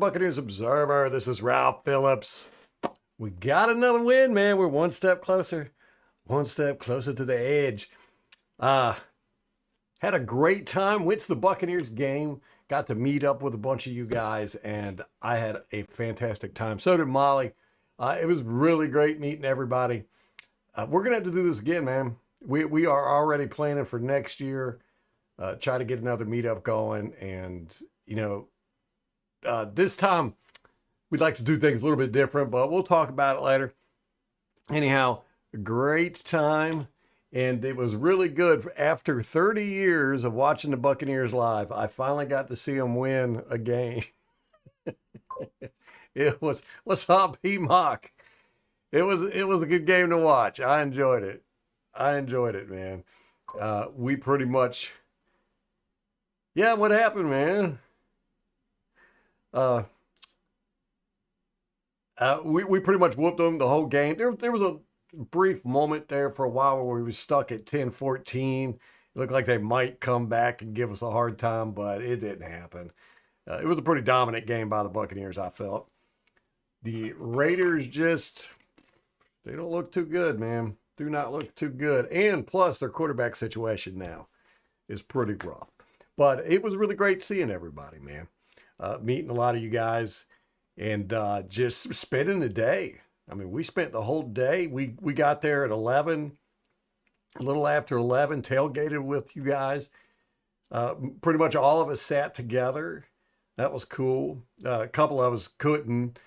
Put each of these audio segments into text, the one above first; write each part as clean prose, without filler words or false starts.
Buccaneers Observer. This is Ralph Phillips. We got another win, man. We're one step closer to the edge. Had a great time. Went to the Buccaneers game. Got to meet up with a bunch of you guys, and I had a fantastic time. So did Molly. It was really great meeting everybody. We're gonna have to do this again, man. We are already planning for next year. Try to get another meetup going, and this time we'd like to do things a little bit different, but we'll talk about it later. Anyhow, great time, and it was really good. After 30 years of watching the Buccaneers live, I finally got to see them win a game. It was, let's hop he mock. It was a good game to watch. I enjoyed it. Man. We pretty much, yeah, what happened, man? We pretty much whooped them the whole game. There was a brief moment there for a while where we were stuck at 10-14. It looked like they might come back and give us a hard time, but it didn't happen. It was a pretty dominant game by the Buccaneers, I felt. The Raiders they don't look too good, man. Do not look too good. And plus, their quarterback situation now is pretty rough. But it was really great seeing everybody, man. Meeting a lot of you guys and just spending the day. I mean, we spent the whole day. We got there at 11, a little after 11, tailgated with you guys. Pretty much all of us sat together. That was cool. A couple of us couldn't.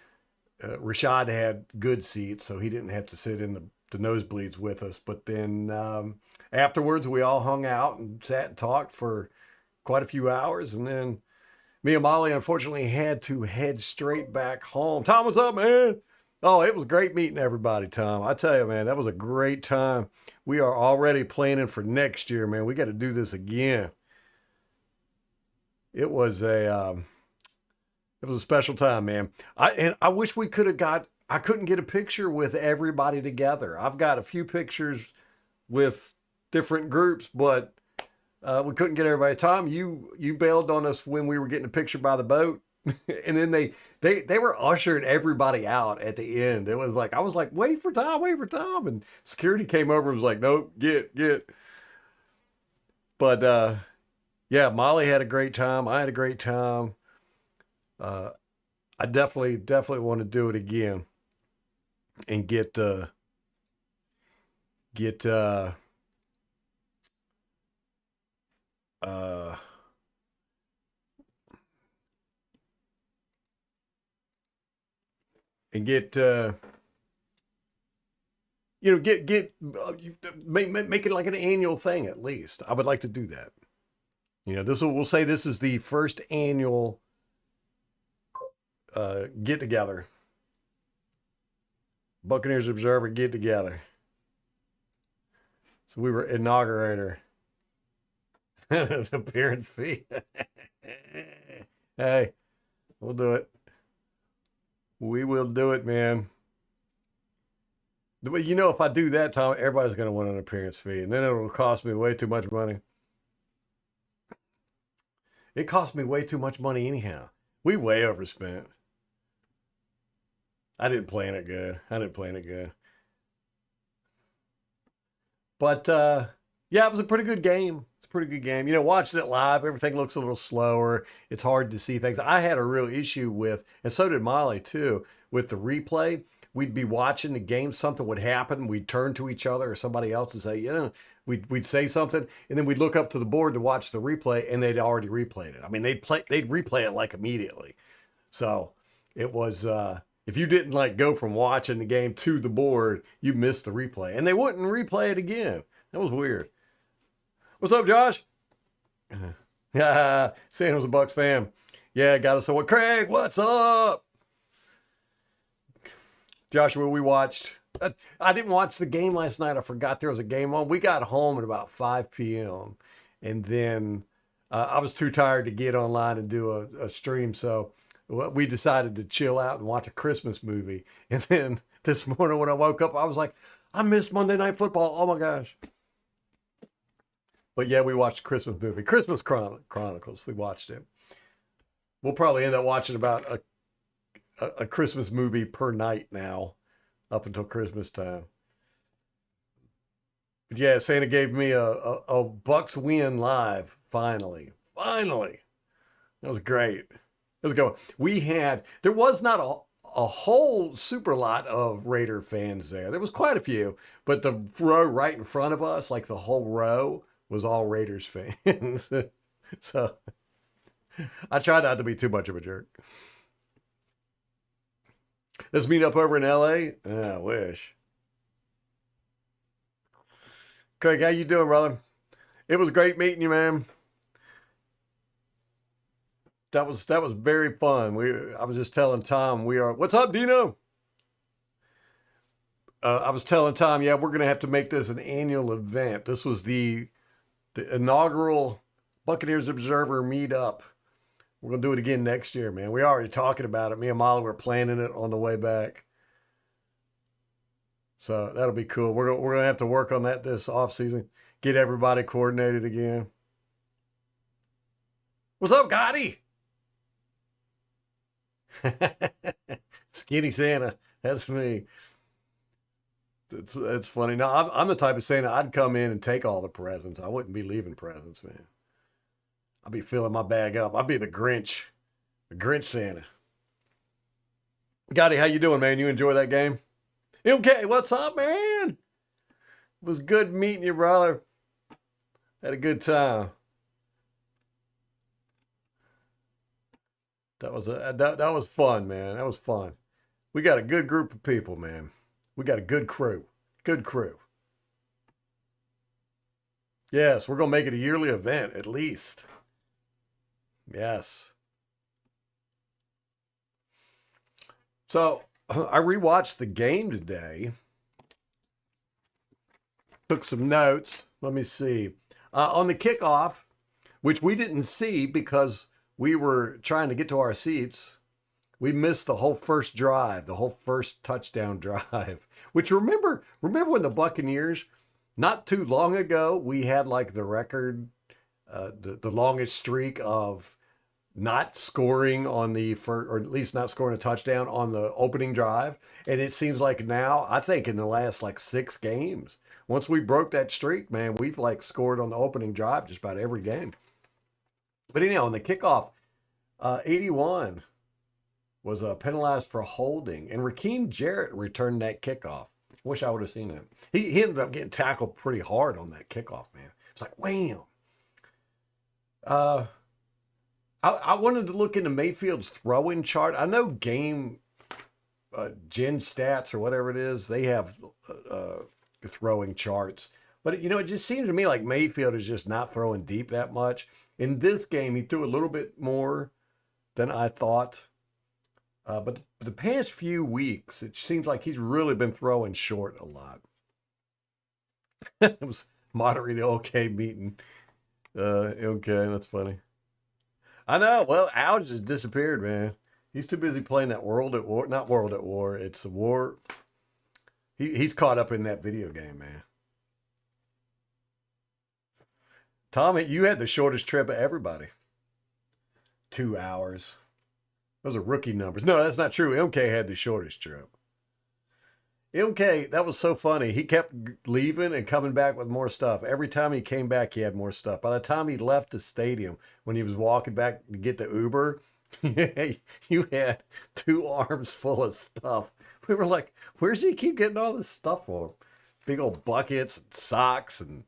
Rashad had good seats, so he didn't have to sit in the nosebleeds with us. But then afterwards, we all hung out and sat and talked for quite a few hours. And then me and Molly, unfortunately, had to head straight back home. Tom, what's up, man? Oh, it was great meeting everybody, Tom. I tell you, man, that was a great time. We are already planning for next year, man. We got to do this again. It was a special time, man. I wish we could have I couldn't get a picture with everybody together. I've got a few pictures with different groups, but we couldn't get everybody. Tom, you bailed on us when we were getting a picture by the boat. And then they were ushering everybody out at the end. It was like, I was like, wait for Tom. And security came over and was like, nope, get. But yeah, Molly had a great time. I had a great time. I definitely want to do it again and get make it like an annual thing at least. I would like to do that. We'll say this is the first annual get together. Buccaneers Observer get together. So we were inaugurator. An appearance fee. Hey, we'll do it. We will do it, man. If I do that, Tom, everybody's going to want an appearance fee, and then it'll cost me way too much money. It cost me way too much money anyhow. We way overspent. I didn't plan it good. But yeah, it was a pretty good game. Watching it live, everything looks a little slower. It's hard to see things. I had a real issue with, and so did Molly too, with the replay. We'd be watching the game, something would happen. We'd turn to each other or somebody else and say, we'd say something, and then we'd look up to the board to watch the replay, and they'd already replayed it. I mean, they'd replay it like immediately. So it was, if you didn't go from watching the game to the board, you missed the replay, and they wouldn't replay it again. That was weird. What's up, Josh? Yeah, saying I was a Bucs fan. Yeah, got us. So what? Craig, what's up? Joshua, we watched. I didn't watch the game last night. I forgot there was a game on. We got home at about 5 p.m. And then I was too tired to get online and do a stream. So we decided to chill out and watch a Christmas movie. And then this morning when I woke up, I was like, I missed Monday Night Football. Oh, my gosh. But yeah, we watched a Christmas movie. Christmas Chronicles. We watched it. We'll probably end up watching about a Christmas movie per night now, up until Christmas time. But yeah, Santa gave me a Bucks win live. Finally, finally, that was great. It was going. There was not a whole super lot of Raider fans there. There was quite a few, but the row right in front of us, like the whole row, was all Raiders fans. So I tried not to be too much of a jerk. Let's meet up over in LA. I wish. Craig, how you doing, brother? It was great meeting you, man. That was very fun. I was just telling Tom we are. What's up, Dino? I was telling Tom, yeah, we're gonna have to make this an annual event. This was the inaugural Buccaneers Observer meetup. We're gonna do it again next year, man. We already talking about it. Me and Molly were planning it on the way back. So that'll be cool. We're gonna have to work on that this off season. Get everybody coordinated again. What's up, Gotti? Skinny Santa. That's me. That's funny. No, I'm the type of Santa I'd come in and take all the presents. I wouldn't be leaving presents, man. I'd be filling my bag up. I'd be the Grinch Santa. Gotti, how you doing, man? You enjoy that game? Okay, what's up, man? It was good meeting you, brother. Had a good time. That was fun, man. That was fun. We got a good group of people, man. We got a good crew. Good crew. Yes, we're gonna make it a yearly event at least. Yes. So I rewatched the game today. Took some notes. Let me see. On the kickoff, which we didn't see because we were trying to get to our seats. We missed the whole first drive, the whole first touchdown drive. Which remember when the Buccaneers, not too long ago, we had like the record, the longest streak of not scoring on the first, or at least not scoring a touchdown on the opening drive. And it seems like now, I think in the last like 6 games, once we broke that streak, man, we've like scored on the opening drive just about every game. But anyhow, on the kickoff, 81 was penalized for holding, and Raheem Jarrett returned that kickoff. Wish I would have seen it. He ended up getting tackled pretty hard on that kickoff, man. It's like, wham. Uh, I wanted to look into Mayfield's throwing chart. I know game Gen Stats or whatever it is, they have throwing charts. But, you know, it just seems to me like Mayfield is just not throwing deep that much. In this game, he threw a little bit more than I thought. But the past few weeks, it seems like he's really been throwing short a lot. It was moderately okay meeting. Okay, that's funny. I know. Well, Al just disappeared, man. He's too busy playing that World at War. Not World at War. It's a war. He's caught up in that video game, man. Tommy, you had the shortest trip of everybody. 2 hours. Those are rookie numbers. No, that's not true. MK had the shortest trip. MK, that was so funny. He kept leaving and coming back with more stuff. Every time he came back, he had more stuff. By the time he left the stadium, when he was walking back to get the Uber, you had 2 arms full of stuff. We were like, where's he keep getting all this stuff from? Big old buckets and socks and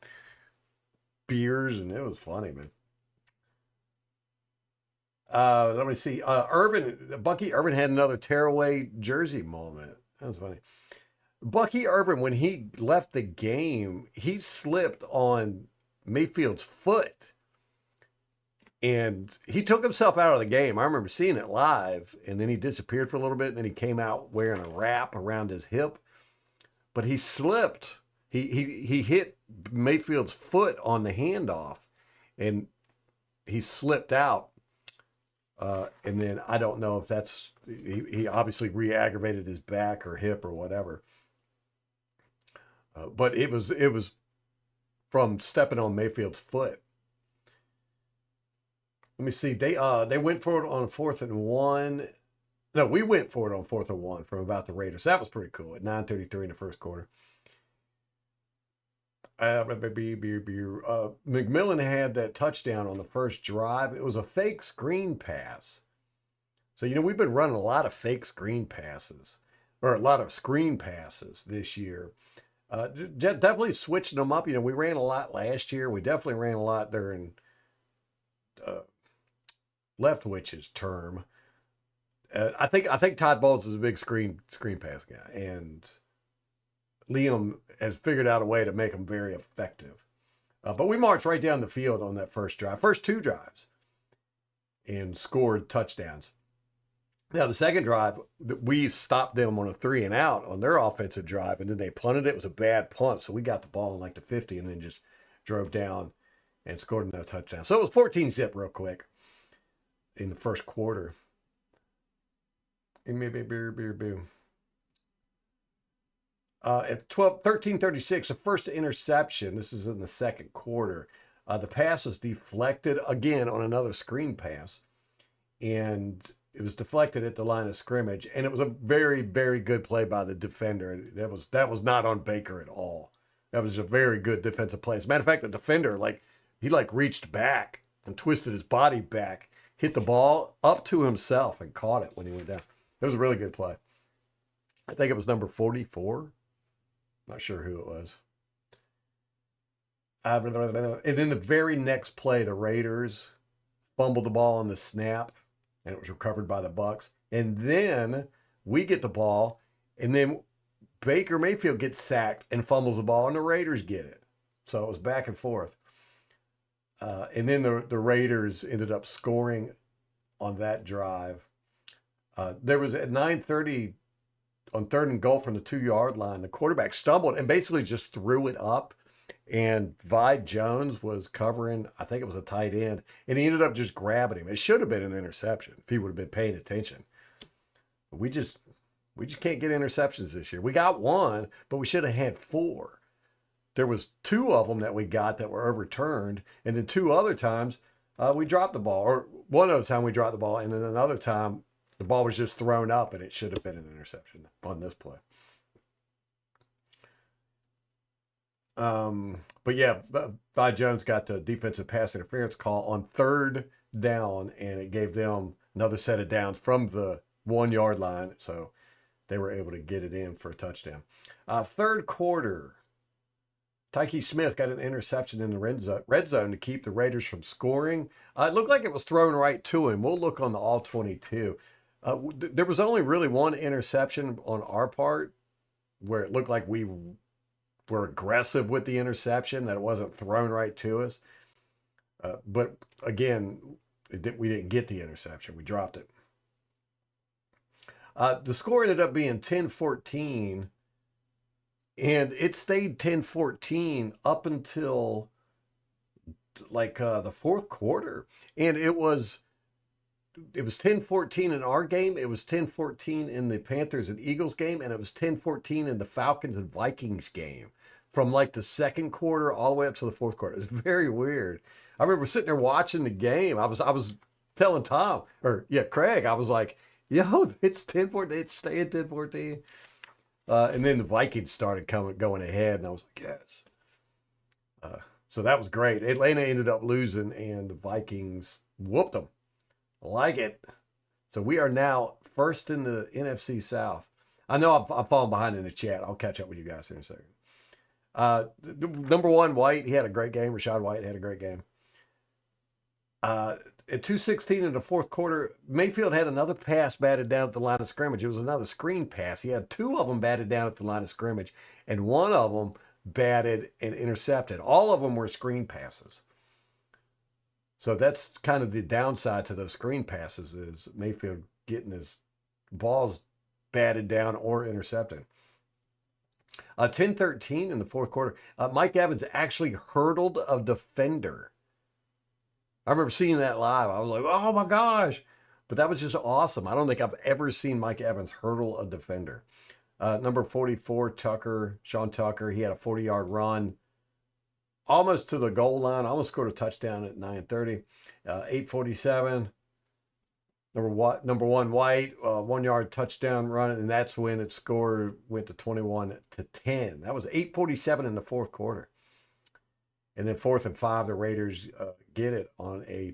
beers, and it was funny, man. Let me see. Bucky Irvin had another tearaway jersey moment. That was funny. Bucky Irvin, when he left the game, he slipped on Mayfield's foot and he took himself out of the game. I remember seeing it live, and then he disappeared for a little bit, and then he came out wearing a wrap around his hip. But he slipped. He hit Mayfield's foot on the handoff, and he slipped out. And then I don't know if he obviously re-aggravated his back or hip or whatever. But it was from stepping on Mayfield's foot. Let me see. They went for it on 4th and 1. No, we went for it on 4th and 1 from about the Raiders. That was pretty cool at 9:33 in the first quarter. McMillan had that touchdown on the first drive. It was a fake screen pass. So, we've been running a lot of fake screen passes, or a lot of screen passes this year. Definitely switching them up. We ran a lot last year. We definitely ran a lot during uh, Leftwich's term. I think Todd Bowles is a big screen pass guy, and Liam has figured out a way to make them very effective. But we marched right down the field on that first drive, first two drives, and scored touchdowns. Now, the second drive, we stopped them on a 3-and-out on their offensive drive, and then they punted it. It was a bad punt, so we got the ball in like the 50 and then just drove down and scored another touchdown. So it was 14-zip real quick in the first quarter. At 13:36, the first interception. This is in the second quarter. The pass was deflected again on another screen pass, and it was deflected at the line of scrimmage. And it was a very, very good play by the defender. That was not on Baker at all. That was a very good defensive play. As a matter of fact, the defender he reached back and twisted his body back, hit the ball up to himself, and caught it when he went down. It was a really good play. I think it was number 44. Not sure who it was. And then the very next play, the Raiders fumbled the ball on the snap, and it was recovered by the Bucs. And then we get the ball, and then Baker Mayfield gets sacked and fumbles the ball, and the Raiders get it. So it was back and forth. And then the Raiders ended up scoring on that drive. There was at 9:30 on 3rd-and-goal from the 2-yard line. The quarterback stumbled and basically just threw it up. And Vi Jones was covering, I think it was a tight end, and he ended up just grabbing him. It should have been an interception if he would have been paying attention. We just can't get interceptions this year. We got one, but we should have had 4. There was 2 of them that we got that were overturned, and then 2 other times we dropped the ball, or one other time we dropped the ball, and then another time the ball was just thrown up, and it should have been an interception on this play. But yeah, Vi Jones got the defensive pass interference call on 3rd down, and it gave them another set of downs from the 1-yard line, so they were able to get it in for a touchdown. Third quarter, Tyke Smith got an interception in the red zone to keep the Raiders from scoring. It looked like it was thrown right to him. We'll look on the all 22. There was only really one interception on our part where it looked like we were aggressive with the interception, that it wasn't thrown right to us. But again, we didn't get the interception. We dropped it. The score ended up being 10-14, and it stayed 10-14 up until the fourth quarter. And it was 10-14 in our game. It was 10-14 in the Panthers and Eagles game, and it was 10-14 in the Falcons and Vikings game. From the second quarter all the way up to the fourth quarter. It was very weird. I remember sitting there watching the game. I was telling Craig, I was like, yo, it's 10-14, it's staying 10-14. And then the Vikings started going ahead, and I was like, yes. So that was great. Atlanta ended up losing, and the Vikings whooped them. I like it. So we are now first in the NFC South. I know I'm falling behind in the chat. I'll catch up with you guys in a second. Number 1, White, he had a great game. Rashad White had a great game. At 2:16 in the fourth quarter, Mayfield had another pass batted down at the line of scrimmage. It was another screen pass. He had 2 of them batted down at the line of scrimmage, and 1 of them batted and intercepted. All of them were screen passes. So that's kind of the downside to those screen passes, is Mayfield getting his balls batted down or intercepted. 10-13 in the fourth quarter. Mike Evans actually hurdled a defender. I remember seeing that live. I was like, oh my gosh. But that was just awesome. I don't think I've ever seen Mike Evans hurdle a defender. Number 44, Sean Tucker, he had a 40-yard run almost to the goal line. Almost scored a touchdown at 9:30. 8:47. Number one White, 1 yard touchdown run, and that's when its score went to 21-10. That was 8:47 in the fourth quarter. And then 4th and 5, the Raiders get it on a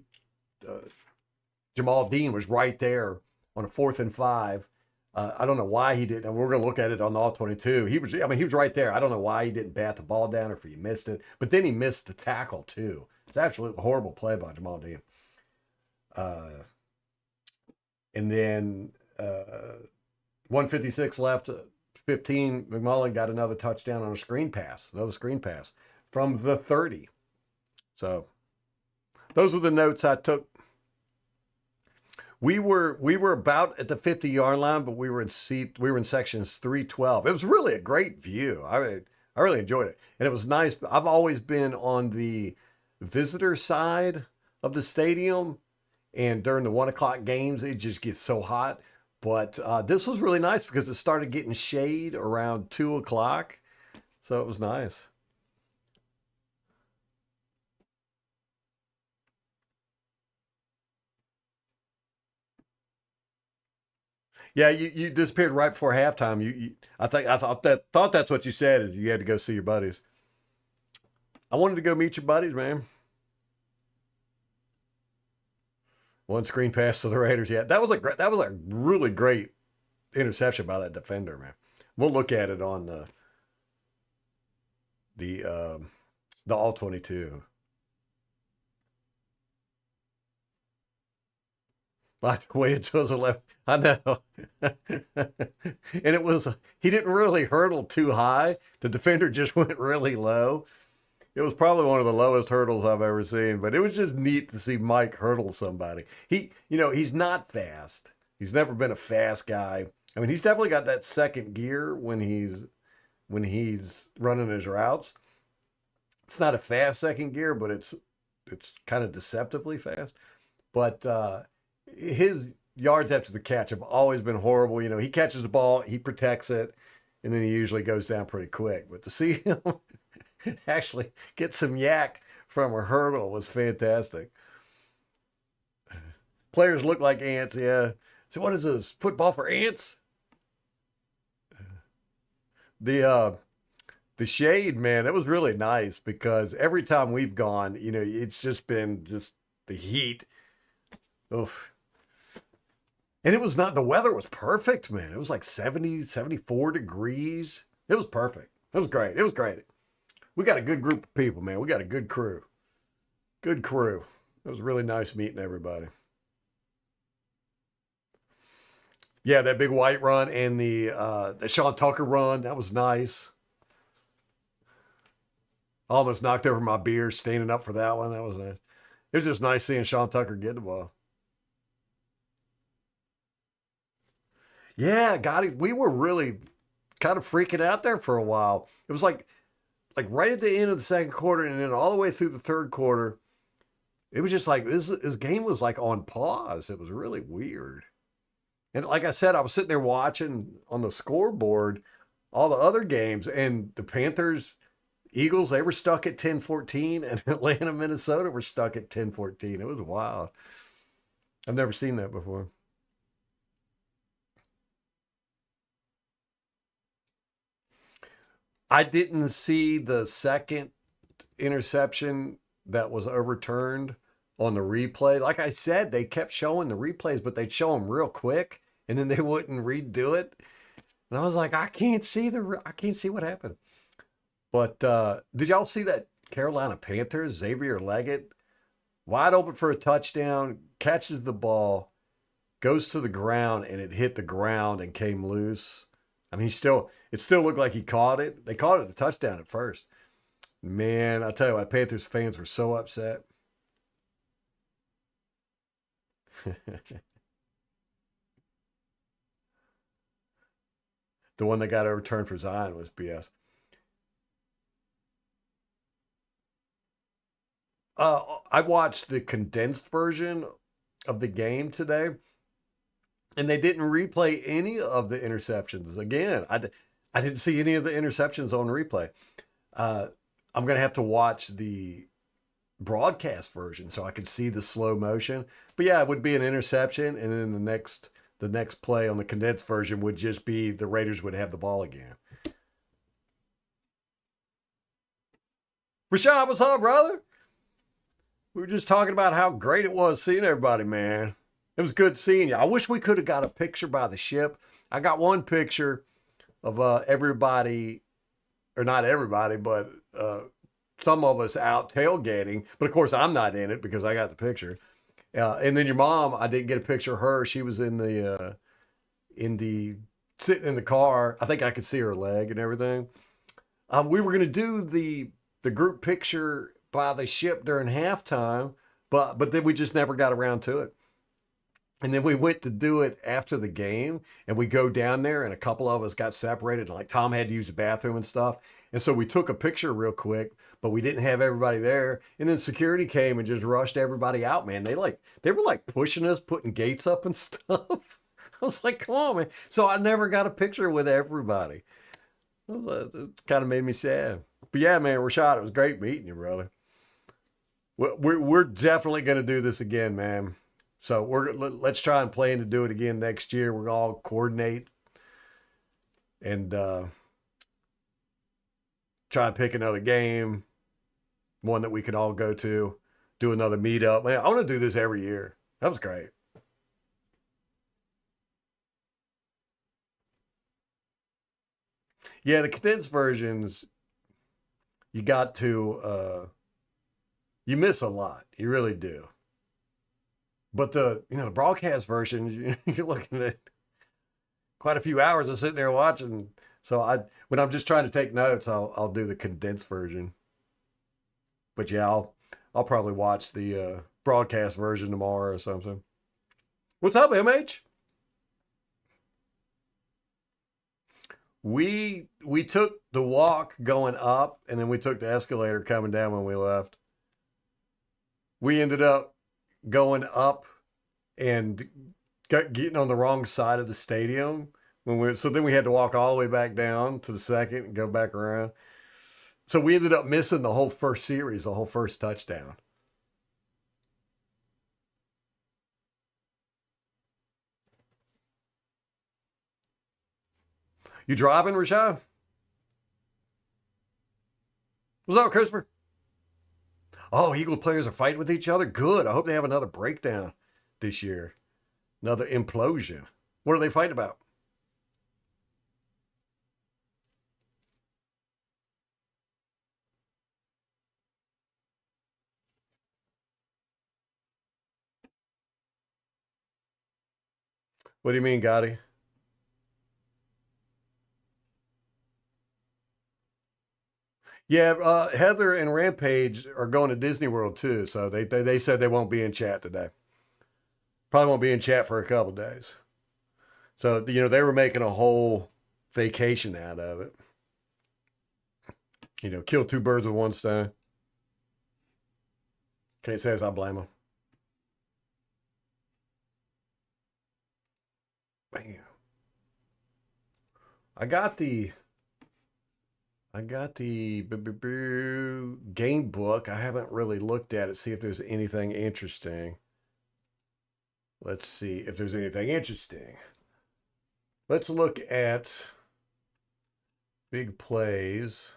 Jamal Dean was right there on a 4th and 5. I don't know why he didn't. And we're going to look at it on the all 22. He was right there. I don't know why he didn't bat the ball down or if he missed it. But then he missed the tackle too. It's absolutely horrible play by Jamal Dean. And then 156 left, 15. McMullen got another touchdown on another screen pass from the 30. So those were the notes I took. We were about at the 50-yard line, but we were in sections 312. It was really a great view. I really enjoyed it, and it was nice. I've always been on the visitor side of the stadium, and during the 1 o'clock games, it just gets so hot. But this was really nice because it started getting shade around 2 o'clock, so it was nice. Yeah, you disappeared right before halftime. I thought that's what you said is you had to go see your buddies. I wanted to go meet your buddies, man. One screen pass to the Raiders. Yeah, that was a really great interception by that defender, man. We'll look at it on the all 22. I waited till it was 11. I know. And he didn't really hurdle too high. The defender just went really low. It was probably one of the lowest hurdles I've ever seen, but it was just neat to see Mike hurdle somebody. He's not fast. He's never been a fast guy. I mean, he's definitely got that second gear when he's running his routes. It's not a fast second gear, but it's kind of deceptively fast. But his yards after the catch have always been horrible. He catches the ball, he protects it, and then he usually goes down pretty quick. But to see him actually get some yak from a hurdle was fantastic. Players look like ants, yeah. So what is this? Football for ants? The shade, man, that was really nice because every time we've gone, it's just been just the heat. Oof. And it was not, the weather was perfect, man. It was like 70, 74 degrees. It was perfect. It was great. It was great. We got a good group of people, man. We got a good crew. Good crew. It was really nice meeting everybody. Yeah, that big white run and the Sean Tucker run, that was nice. Almost knocked over my beer standing up for that one. That was nice. It was just nice seeing Sean Tucker get the ball. Yeah, got it. We were really kind of freaking out there for a while. It was like right at the end of the second quarter and then all the way through the third quarter. It was just like this game was like on pause. It was really weird. And like I said, I was sitting there watching on the scoreboard all the other games, and the Panthers, Eagles, they were stuck at 10-14, and Atlanta, Minnesota were stuck at 10-14. It was wild. I've never seen that before. I didn't see the second interception that was overturned on the replay. Like I said, they kept showing the replays, but they'd show them real quick, and then they wouldn't redo it. And I was like, I can't see what happened. But did y'all see that Carolina Panthers, Xavier Leggett, wide open for a touchdown, catches the ball, goes to the ground, and it hit the ground and came loose. I mean, it still looked like he caught it. They called it a touchdown at first. Man, I tell you what, Panthers fans were so upset. The one that got overturned for Zion was BS. I watched the condensed version of the game today, and they didn't replay any of the interceptions. Again, I didn't see any of the interceptions on replay. I'm going to have to watch broadcast version so I could see the slow motion. But yeah, it would be an interception, and then the next play on the condensed version would just be the Raiders would have the ball again. Rashad, what's up, brother? We were just talking about how great it was seeing everybody, man. It was good seeing you. I wish we could have got a picture by the ship. I got one picture of everybody, or not everybody, but some of us out tailgating. But of course, I'm not in it because I got the picture. And then your mom, I didn't get a picture of her. She was in the sitting in the car. I think I could see her leg and everything. We were gonna do the group picture by the ship during halftime, but then we just never got around to it. And then we went to do it after the game, and we go down there, and a couple of us got separated. Like Tom had to use the bathroom and stuff, and so we took a picture real quick, but we didn't have everybody there. And then security came and just rushed everybody out. Man, they were like pushing us, putting gates up and stuff. I was like, come on, man. So I never got a picture with everybody. It kind of made me sad. But yeah, man, Rashad, it was great meeting you, brother. We're definitely going to do this again, man. So let's try and plan to do it again next year. We're all coordinate and try and pick another game, one that we could all go to, do another meetup. Man, I want to do this every year. That was great. Yeah, the condensed versions, you got to you miss a lot. You really do. But the broadcast version, you're looking at quite a few hours of sitting there watching. So when I'm just trying to take notes, I'll do the condensed version. But yeah, I'll probably watch the broadcast version tomorrow or something. What's up, MH? We took the walk going up, and then we took the escalator coming down when we left. We ended up going up and getting on the wrong side of the stadium so then we had to walk all the way back down to the second and go back around. So we ended up missing the whole first series, the whole first touchdown. You driving, Rashad? What's up, Christopher? Oh, Eagle players are fighting with each other? Good. I hope they have another breakdown this year. Another implosion. What are they fighting about? What do you mean, Gotti? Yeah, Heather and Rampage are going to Disney World too, so they said they won't be in chat today. Probably won't be in chat for a couple days. So they were making a whole vacation out of it. Kill two birds with one stone. Can't say as I blame them. Bam. I got the game book. I haven't really looked at it, see if there's anything interesting. Let's see if there's anything interesting. Let's look at big plays.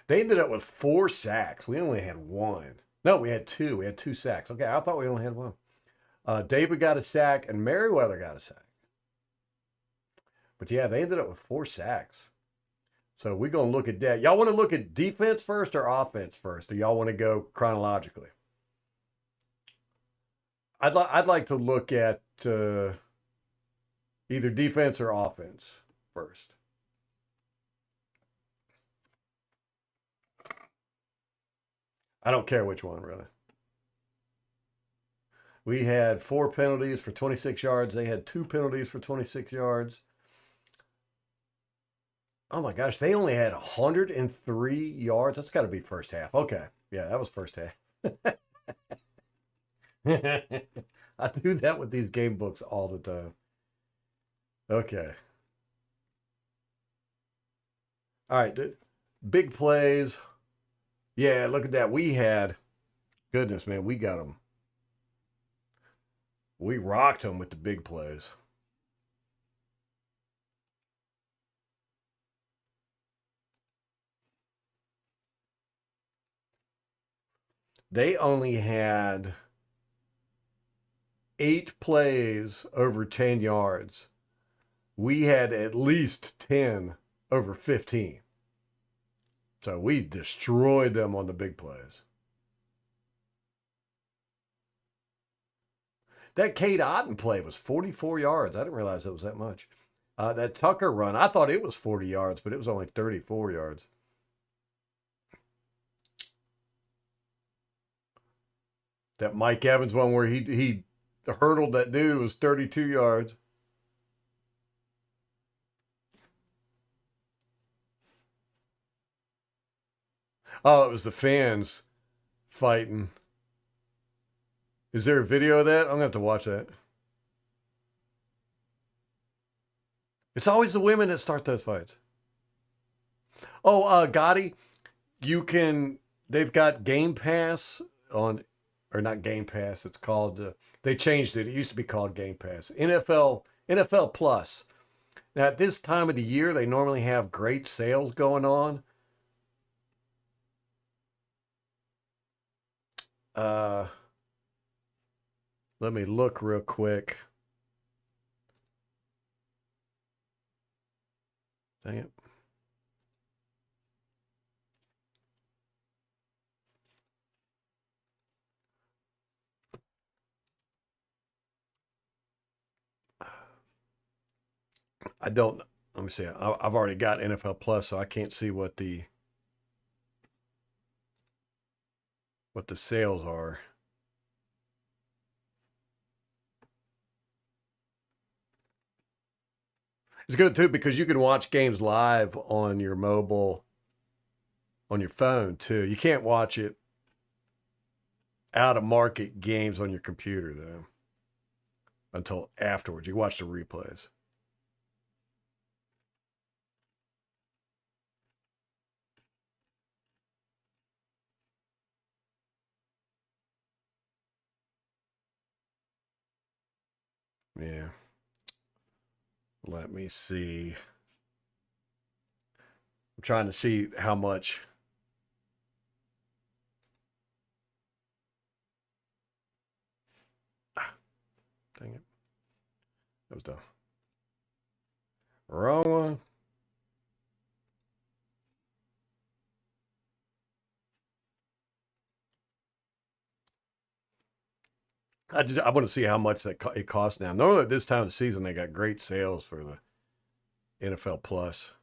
They ended up with 4 sacks. We only had 1. No, we had 2. We had 2 sacks. Okay, I thought we only had 1. David got a sack and Merriweather got a sack. But yeah, they ended up with 4 sacks. So we're going to look at that. Y'all want to look at defense first or offense first? Or y'all want to go chronologically? I'd like to look at either defense or offense first. I don't care which one, really. We had 4 penalties for 26 yards. They had 2 penalties for 26 yards. Oh my gosh, they only had 103 yards. That's got to be first half. Okay. Yeah, that was first half. I do that with these game books all the time. Okay. All right, big plays. Yeah, look at that. Goodness, man, we got them. We rocked them with the big plays. They only had 8 plays over 10 yards. We had at least 10 over 15. So we destroyed them on the big plays. That Kate Otten play was 44 yards. I didn't realize it was that much. That Tucker run, I thought it was 40 yards, but it was only 34 yards. That Mike Evans one where he hurdled that dude was 32 yards. Oh, it was the fans fighting. Is there a video of that? I'm gonna have to watch that. It's always the women that start those fights. Oh, Gotti, you can. They've got Game Pass on, or not Game Pass. It's called. They changed it. It used to be called Game Pass. NFL Plus. Now at this time of the year, they normally have great sales going on. Uh, Let me look real quick. Dang it. I don't. Let me see. I've already got NFL Plus, so I can't see what the sales are. It's good too because you can watch games live on your mobile, on your phone too. You can't watch it out of market games on your computer though until afterwards. You watch the replays. Yeah. Let me see. I'm trying to see how much. Dang it. That was the wrong one. I want to see how much it costs now. Normally at this time of the season, they got great sales for the NFL Plus.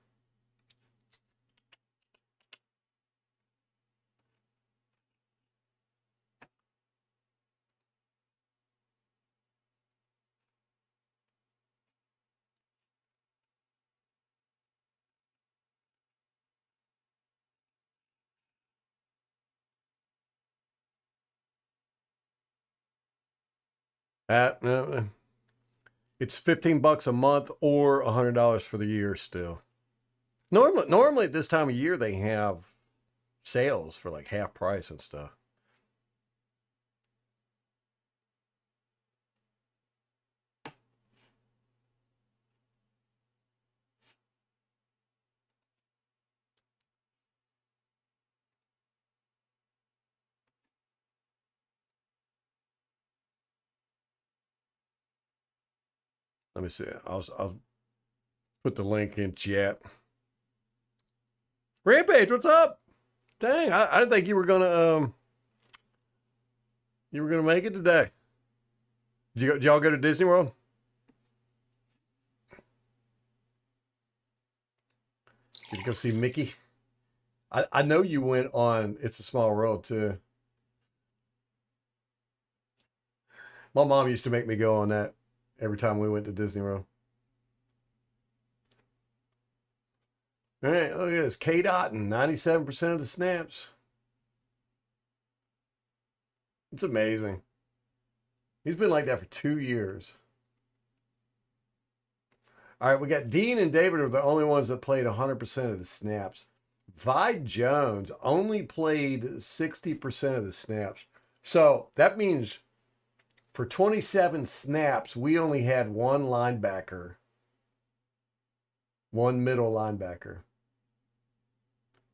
It's $15 a month or $100 for the year still. Normally at this time of year they have sales for like half price and stuff. Let me see. I'll put the link in chat. Rampage, what's up? Dang, I didn't think you were gonna make it today. Did y'all go to Disney World? Did you go see Mickey? I know you went on It's a Small World too. My mom used to make me go on that every time we went to Disney World. All right, look at this. K. Dotton, 97% of the snaps. It's amazing. He's been like that for 2 years. All right, we got Dean and David are the only ones that played 100% of the snaps. Vi Jones only played 60% of the snaps. So that means for 27 snaps, we only had one linebacker, one middle linebacker.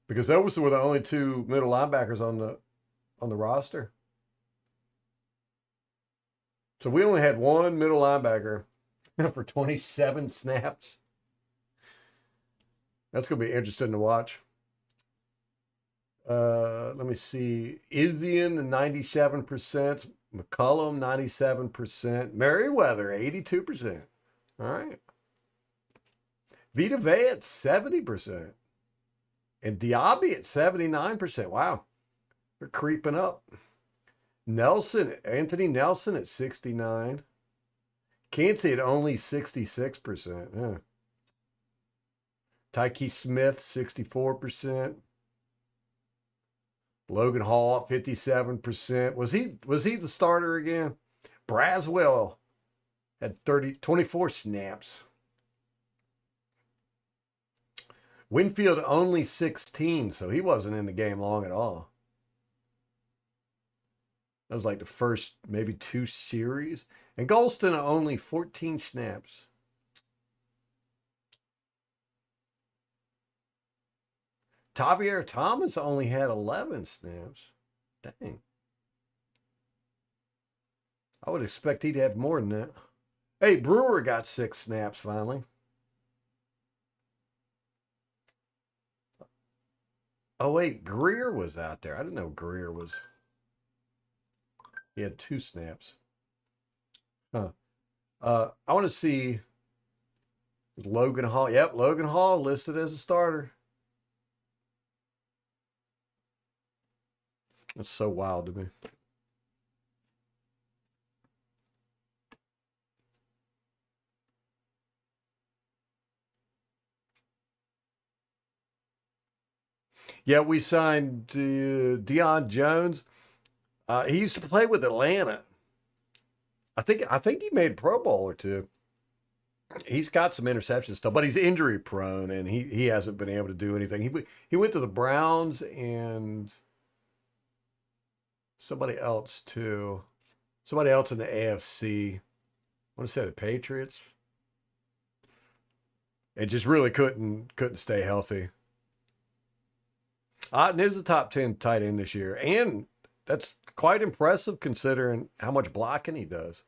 Because those were the only two middle linebackers on the roster. So we only had one middle linebacker for 27 snaps. That's going to be interesting to watch. Let me see. Isian, 97%. McCullum, 97%. Merriweather, 82%. All right. Vita Vea at 70%. And Diaby at 79%. Wow. They're creeping up. Anthony Nelson at 69. Cansey at only 66%. Yeah. Tyke Smith, 64%. Logan Hall at 57%. Was he the starter again? Braswell had 24 snaps. Winfield only 16, so he wasn't in the game long at all. That was like the first maybe 2 series. And Golston only 14 snaps. Tavier Thomas only had 11 snaps. Dang. I would expect he'd have more than that. Hey, Brewer got 6 snaps finally. Oh, wait, Greer was out there. I didn't know Greer was. He had 2 snaps. Huh. I want to see Logan Hall. Yep, Logan Hall listed as a starter. That's so wild to me. Yeah, we signed Deion Jones. He used to play with Atlanta. I think he made a Pro Bowl or 2. He's got some interception stuff, but he's injury prone and he hasn't been able to do anything. He went to the Browns and somebody else too. Somebody else in the AFC. I want to say the Patriots. And just really couldn't stay healthy. And he's a top 10 tight end this year. And that's quite impressive considering how much blocking he does.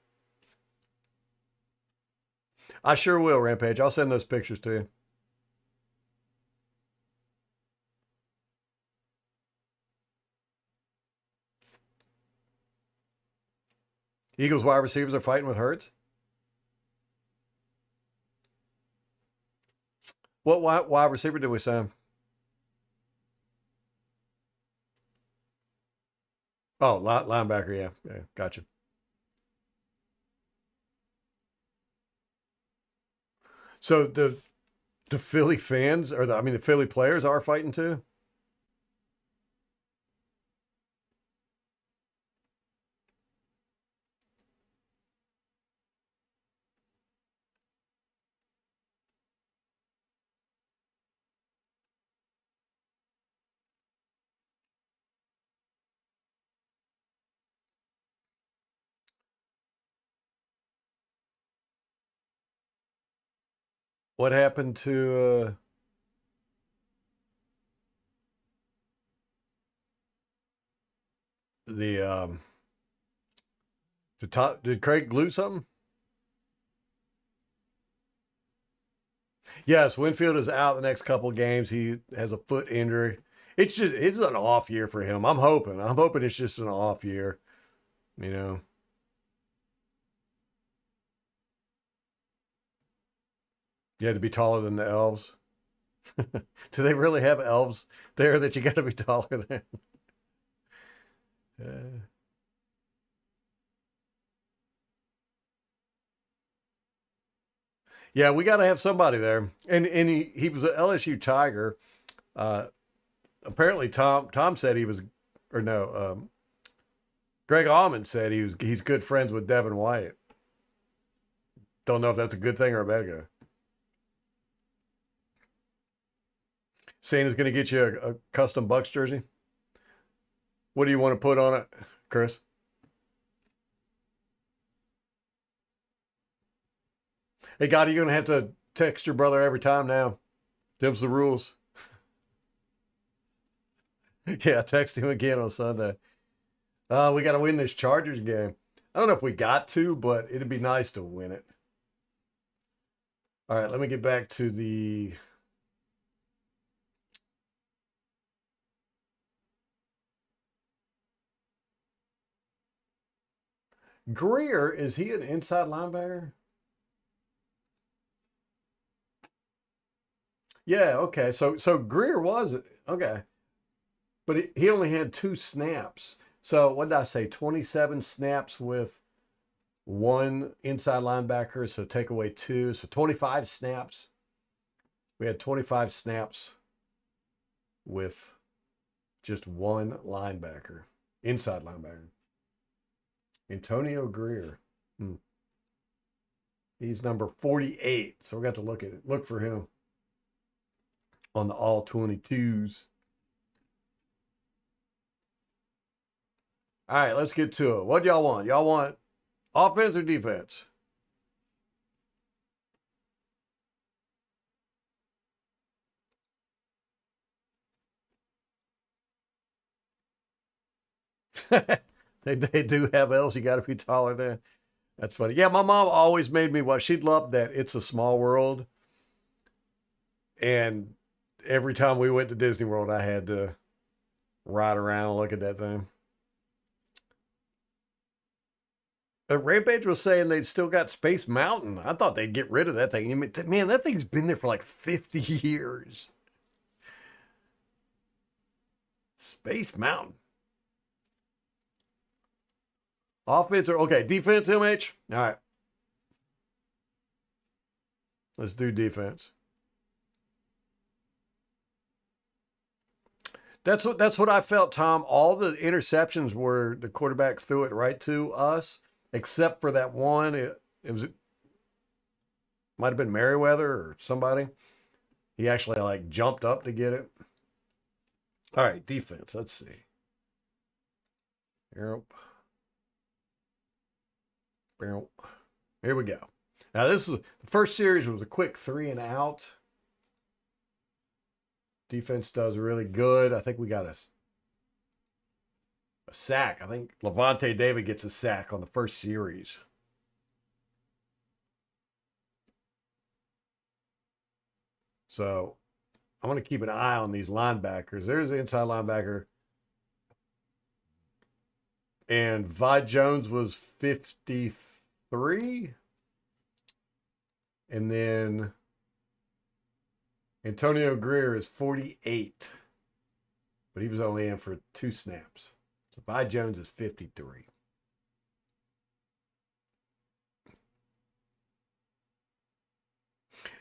I sure will, Rampage. I'll send those pictures to you. Eagles wide receivers are fighting with Hurts. What wide receiver did we sign? Oh, linebacker. Yeah, gotcha. So the Philly fans, or the Philly players are fighting too. What happened to the top? Did Craig lose something? Yes, Winfield is out the next couple of games. He has a foot injury. It's an off year for him. I'm hoping it's just an off year. You know. You had to be taller than the elves. Do they really have elves there that you got to be taller than? Uh, yeah, we got to have somebody there. And he was an LSU Tiger. Uh, Apparently Tom said he was, or no, Greg Allman said he's good friends with Devin White. Don't know if that's a good thing or a bad guy. Santa's going to get you a custom Bucks jersey. What do you want to put on it, Chris? Hey, God, you're going to have to text your brother every time now. Them's the rules. Yeah, text him again on Sunday. We got to win this Chargers game. I don't know if we got to, but it'd be nice to win it. All right, let me get back to the Greer. Is he an inside linebacker? Yeah, okay. So Greer was okay, but he only had 2 snaps. So what did I say? 27 snaps with one inside linebacker. So take away 2. So 25 snaps. We had 25 snaps with just one linebacker, inside linebacker. Antonio Greer. He's number 48. So we got to look for him on the all 22s. All right, let's get to it. What y'all want? Y'all want offense or defense? They do have L's. You got to be taller than. That's funny. Yeah, my mom always made me watch. She loved that It's a Small World. And every time we went to Disney World, I had to ride around and look at that thing. Rampage was saying they'd still got Space Mountain. I thought they'd get rid of that thing. Man, that thing's been there for like 50 years. Space Mountain. Offense or okay, defense, MH? All right. Let's do defense. That's what I felt, Tom. All the interceptions were the quarterback threw it right to us, except for that one. It might have been Merriweather or somebody. He actually like jumped up to get it. All right, defense. Let's see. Yep. Here we go. Now this is the first series was a quick 3 and out. Defense does really good. I think we got a sack. I think Levante David gets a sack on the first series. So I'm going to keep an eye on these linebackers. There's the inside linebacker. And Vi Jones was 53. And then Antonio Greer is 48. But he was only in for 2 snaps. So Vi Jones is 53.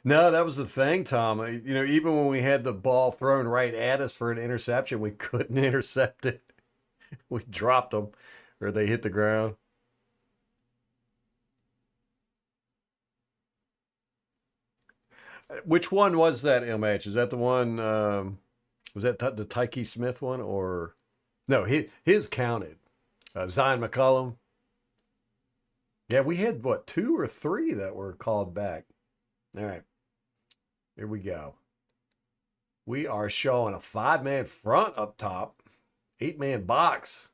No, that was the thing, Tom. Even when we had the ball thrown right at us for an interception, we couldn't intercept it. We dropped them or they hit the ground. Which one was that, MH? Is that the one? Was that the Tyke Smith one? Or no, his counted. Zion McCullum. Yeah, we had what, 2 or 3 that were called back. All right. Here we go. We are showing a 5-man front up top, 8-man box.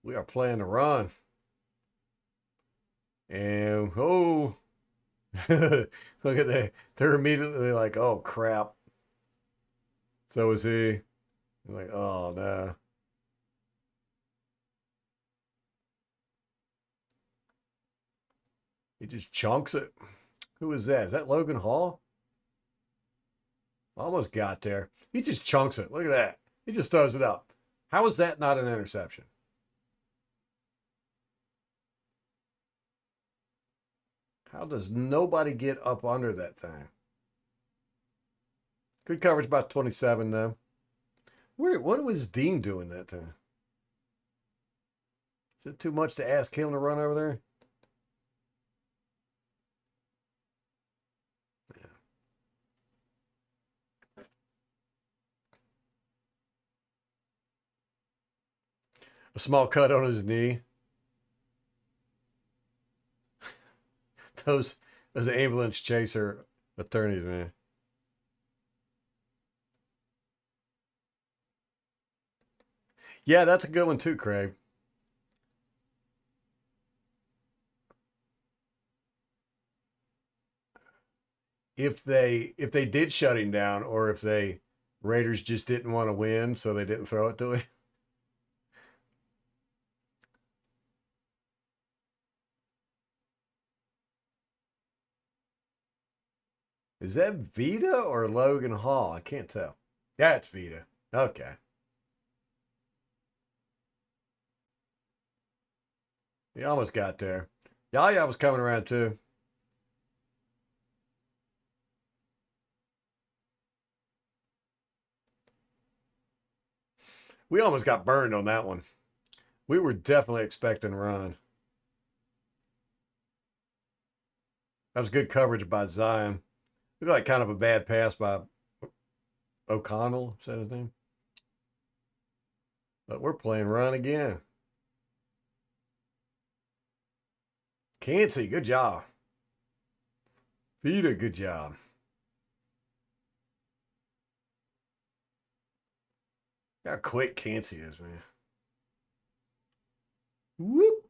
We are playing the run. And look at that. They're immediately like, oh crap. So is he. Like, oh no. He just chunks it. Who is that? Is that Logan Hall? Almost got there. He just chunks it. Look at that. He just throws it up. How is that not an interception? How does nobody get up under that thing? Good coverage by 27, though. What was Dean doing that time? Is it too much to ask him to run over there? A small cut on his knee. Those ambulance chaser attorneys, man. Yeah, that's a good one too, Craig. If they did shut him down, or if they Raiders just didn't want to win, so they didn't throw it to him. Is that Vita or Logan Hall? I can't tell. Yeah, it's Vita. Okay. He almost got there. Yaya was coming around too. We almost got burned on that one. We were definitely expecting Ron. That was good coverage by Zion. Looked like kind of a bad pass by O'Connell, is that his name? But we're playing Ron again. Cansey, good job. Vita, good job. How quick Cansey is, man. Whoop.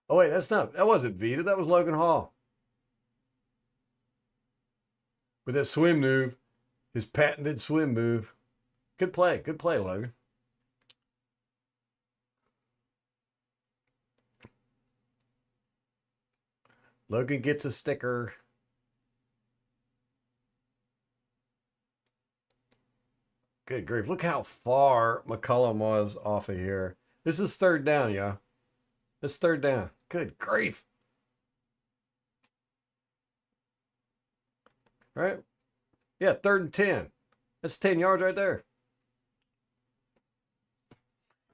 Oh wait, that wasn't Vita. That was Logan Hall with that swim move, his patented swim move. Good play, Logan. Logan gets a sticker. Good grief! Look how far McCullum was off of here. This is third down, yeah. This third down. Good grief! Right? Yeah, 3rd and 10. That's 10 yards right there.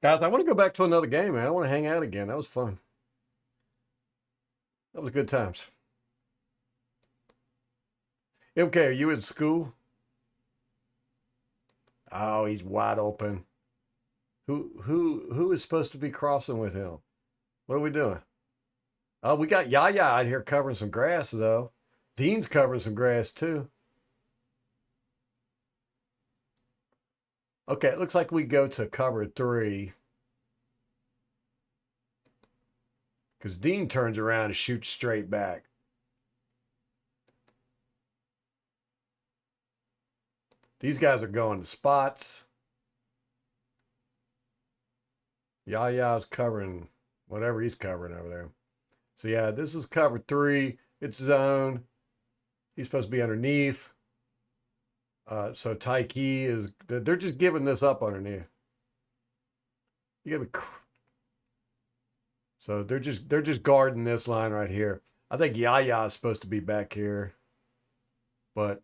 Guys, I want to go back to another game, man. I want to hang out again. That was fun. That was good times. MK, are you in school? Oh, he's wide open. Who is supposed to be crossing with him? What are we doing? Oh, we got Yaya out here covering some grass though. Dean's covering some grass too. Okay, it looks like we go to cover 3. Because Dean turns around and shoots straight back. These guys are going to spots. Yaya's covering whatever he's covering over there. So yeah, this is cover 3. It's zone. He's supposed to be underneath. So Tyke is. They're just giving this up underneath. You gotta be. So they're just guarding this line right here. I think Yaya is supposed to be back here, but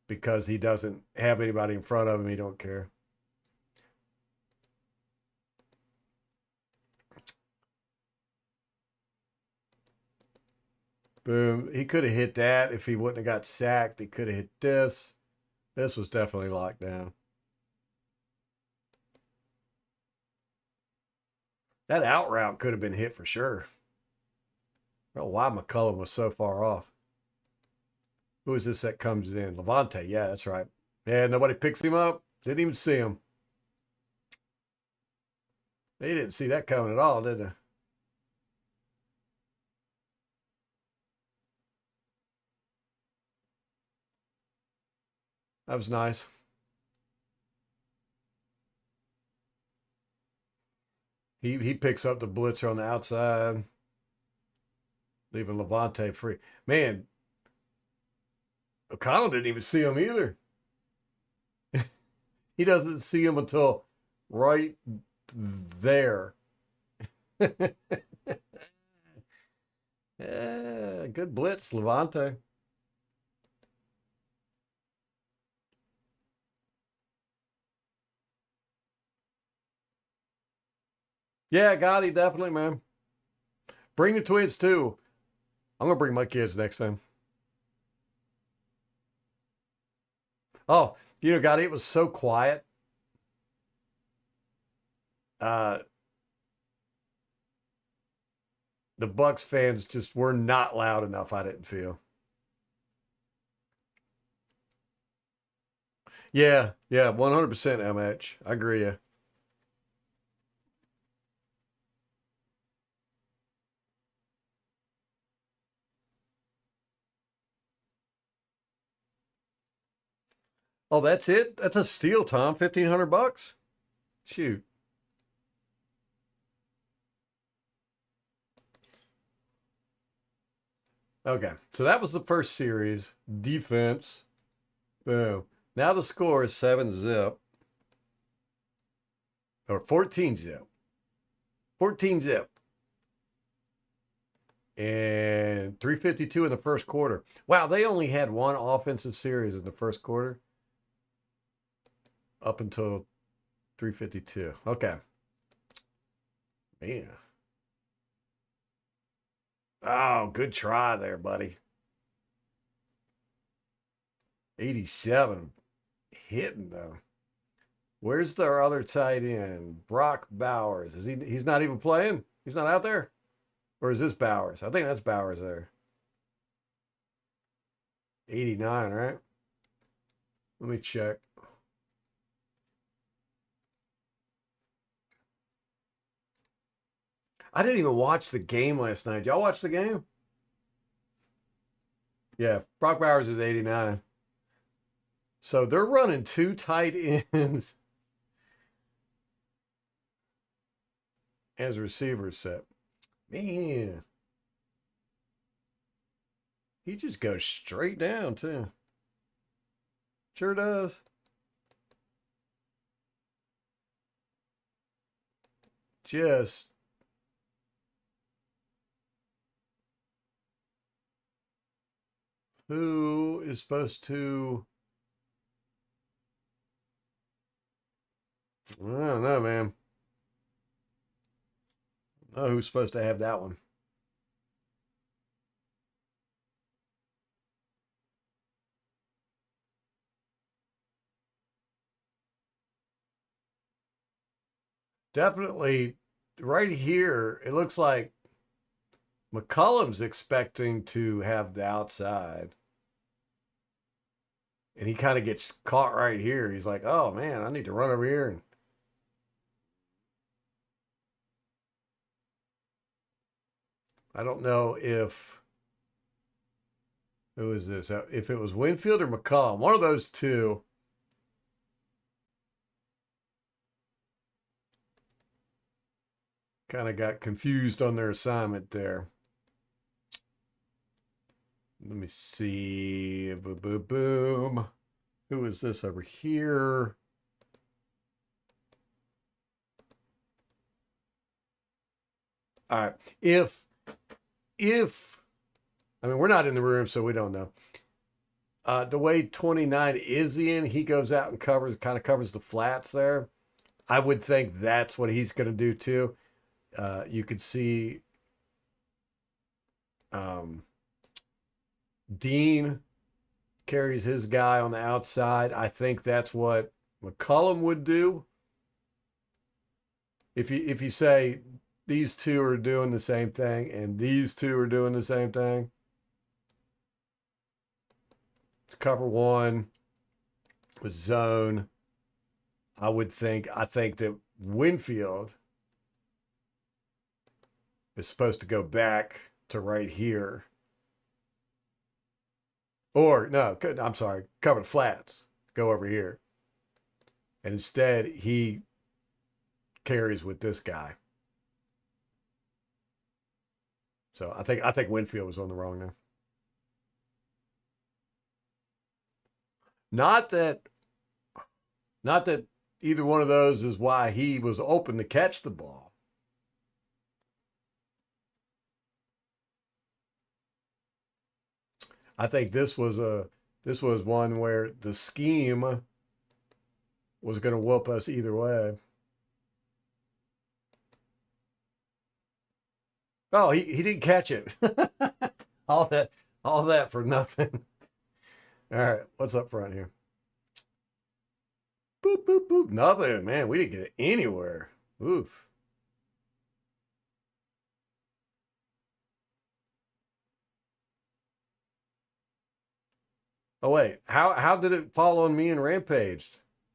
because he doesn't have anybody in front of him, he don't care. Boom. He could have hit that if he wouldn't have got sacked. He could have hit this. This was definitely locked down. That out route could have been hit for sure. I don't know why McCullum was so far off. Who is this that comes in? Levante. Yeah, that's right. Yeah, nobody picks him up. Didn't even see him. They didn't see that coming at all, did they? That was nice. He picks up the blitzer on the outside, leaving Levante free. Man, O'Connell didn't even see him either. He doesn't see him until right there. Yeah, good blitz, Levante. Yeah, Gotti, definitely, man. Bring the twins too. I'm gonna bring my kids next time. Oh, God, it was so quiet. Uh, the Bucks fans just were not loud enough. I didn't feel. Yeah, yeah, 100% MH. I agree. Yeah. Oh, that's it. That's a steal, Tom. 1,500 bucks. Shoot. Okay, so that was the first series. Defense. Boom. Now the score is 7-zip or 14-zip. 14-zip. And 352 in the first quarter. Wow, they only had one offensive series in the first quarter up until 352. Okay. Man. Oh, good try there, buddy. 87. Hitting though. Where's their other tight end? Brock Bowers. He's not even playing? He's not out there? Or is this Bowers? I think that's Bowers there. 89, right? Let me check. I didn't even watch the game last night. Y'all watch the game? Yeah, Brock Bowers is 89. So they're running two tight ends as receivers set. Man, he just goes straight down, too. Sure does. Just who is supposed to. I don't know, man. I don't know who's supposed to have that one. Definitely right here, it looks like McCullum's expecting to have the outside. And he kind of gets caught right here. He's like, oh man, I need to run over here. And I don't know if who is this? If it was Winfield or McCollum, one of those two. Kind of got confused on their assignment there. Let me see. Boom, boom, boom. Who is this over here? All right. If I mean we're not in the room, so we don't know. The way 29 is in, he goes out and kind of covers the flats there. I would think that's what he's going to do too. You could see um, Dean carries his guy on the outside. I think that's what McCullum would do. If you say these two are doing the same thing and these two are doing the same thing, it's cover one with zone. I think that Winfield is supposed to go back to right here. Or no, I'm sorry, cover the flats, go over here. And instead he carries with this guy. So I think Winfield was on the wrong there. Not that not that either one of those is why he was open to catch the ball. I think this was one where the scheme was going to whoop us either way. Oh, he didn't catch it. all that, all that for nothing. All right, what's up front here? Boop boop boop. Nothing, man. We didn't get anywhere. Oof. Oh wait, how did it fall on me and Rampage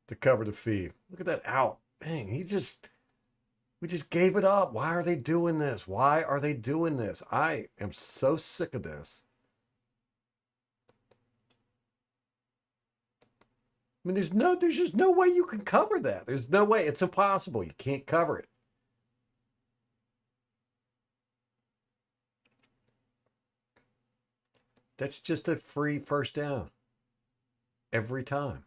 to cover the feed? Look at that out. Dang, we just gave it up. Why are they doing this? Why are they doing this? I am so sick of this. I mean, there's just no way you can cover that. There's no way. It's impossible. You can't cover it. That's just a free first down every time.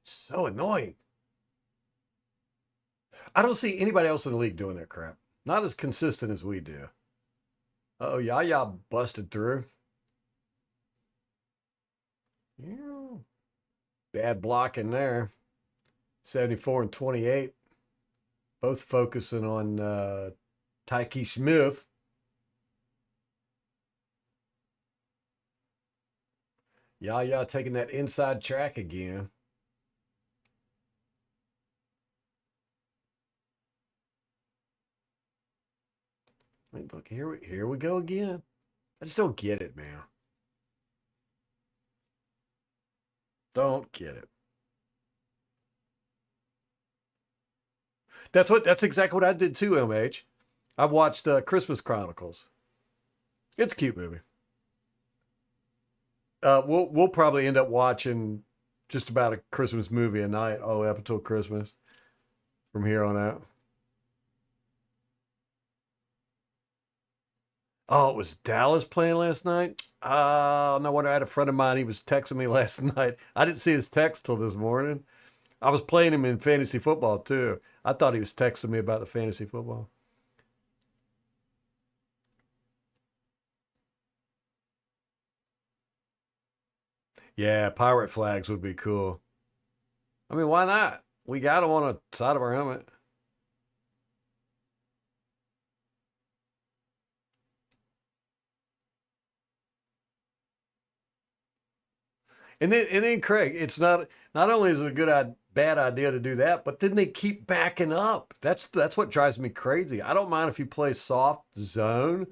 It's so annoying. I don't see anybody else in the league doing that crap. Not as consistent as we do. Oh, yeah, busted through. Yeah. Bad block in there. 74 and 28. Both focusing on Tyke Smith. Yeah, taking that inside track again. I mean, look, here we go again. I just don't get it, man. Don't get it. That's exactly what I did too, MH. I've watched Christmas Chronicles. It's a cute movie. We'll probably end up watching just about a Christmas movie a night, all the way up until Christmas from here on out. Oh, it was Dallas playing last night. No wonder I had a friend of mine. He was texting me last night. I didn't see his text till this morning. I was playing him in fantasy football too. I thought he was texting me about the fantasy football. Yeah, pirate flags would be cool. I mean, why not? We got them on the side of our helmet. And then Craig, it's not only is it a bad idea to do that, but then they keep backing up. That's what drives me crazy. I don't mind if you play soft zone,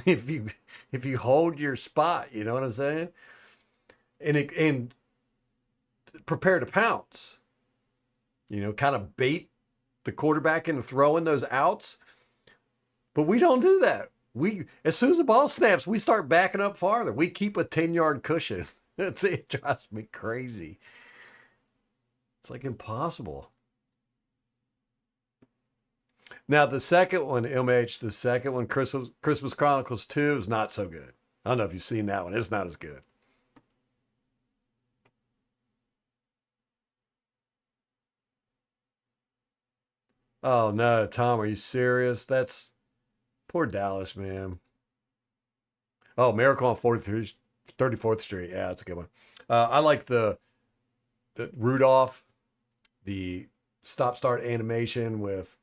if you hold your spot. You know what I'm saying? And prepare to pounce. You know, kind of bait the quarterback into throwing those outs. But we don't do that. We as soon as the ball snaps, we start backing up farther. We keep a 10-yard cushion. It drives me crazy. It's like impossible. Now the second one, MH, the second one, Christmas Chronicles 2, is not so good. I don't know if you've seen that one. It's not as good. Oh no, Tom, are you serious? That's poor Dallas, man. Oh, Miracle on 34th Street. Yeah, that's a good one. I like the Rudolph, the stop start animation with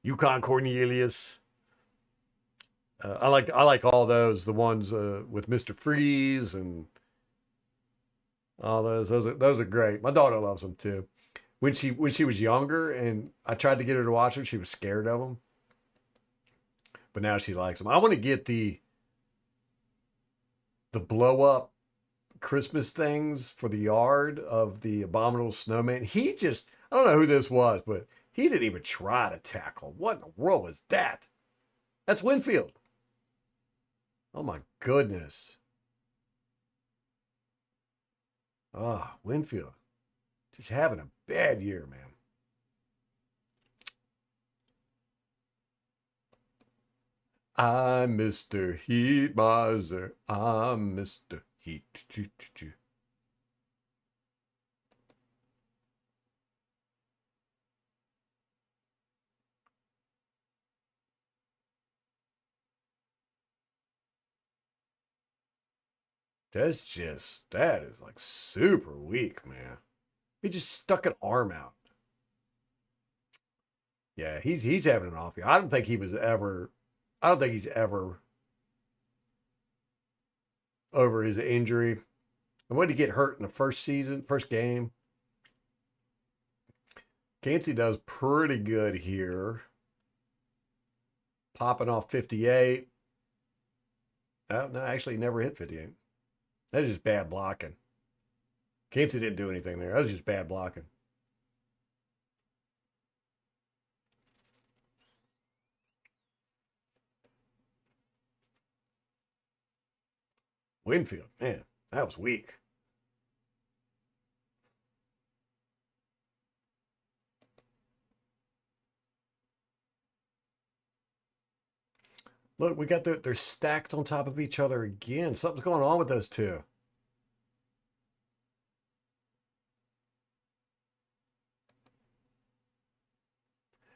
Yukon Cornelius. I like all those. The ones with Mr. Freeze and all those. Those are great. My daughter loves them too. When she was younger and I tried to get her to watch them, she was scared of them. But now she likes them. I want to get the blow up Christmas things for the yard of the abominable snowman. I don't know who this was, but he didn't even try to tackle. What in the world was that? That's Winfield. Oh my goodness. Oh, Winfield. Just having a bad year, man. I'm Mr. Heat Miser. I'm Mr. Heat. That is like super weak, man. He just stuck an arm out. Yeah, he's having an off year. I don't think he's ever over his injury. And when did he get hurt in the first game? Cansey does pretty good here. Popping off 58. Oh, no, actually never hit 58. That's just bad blocking. Cansey didn't do anything there. That was just bad blocking. Winfield, man, that was weak. Look, we got they're stacked on top of each other again. Something's going on with those two.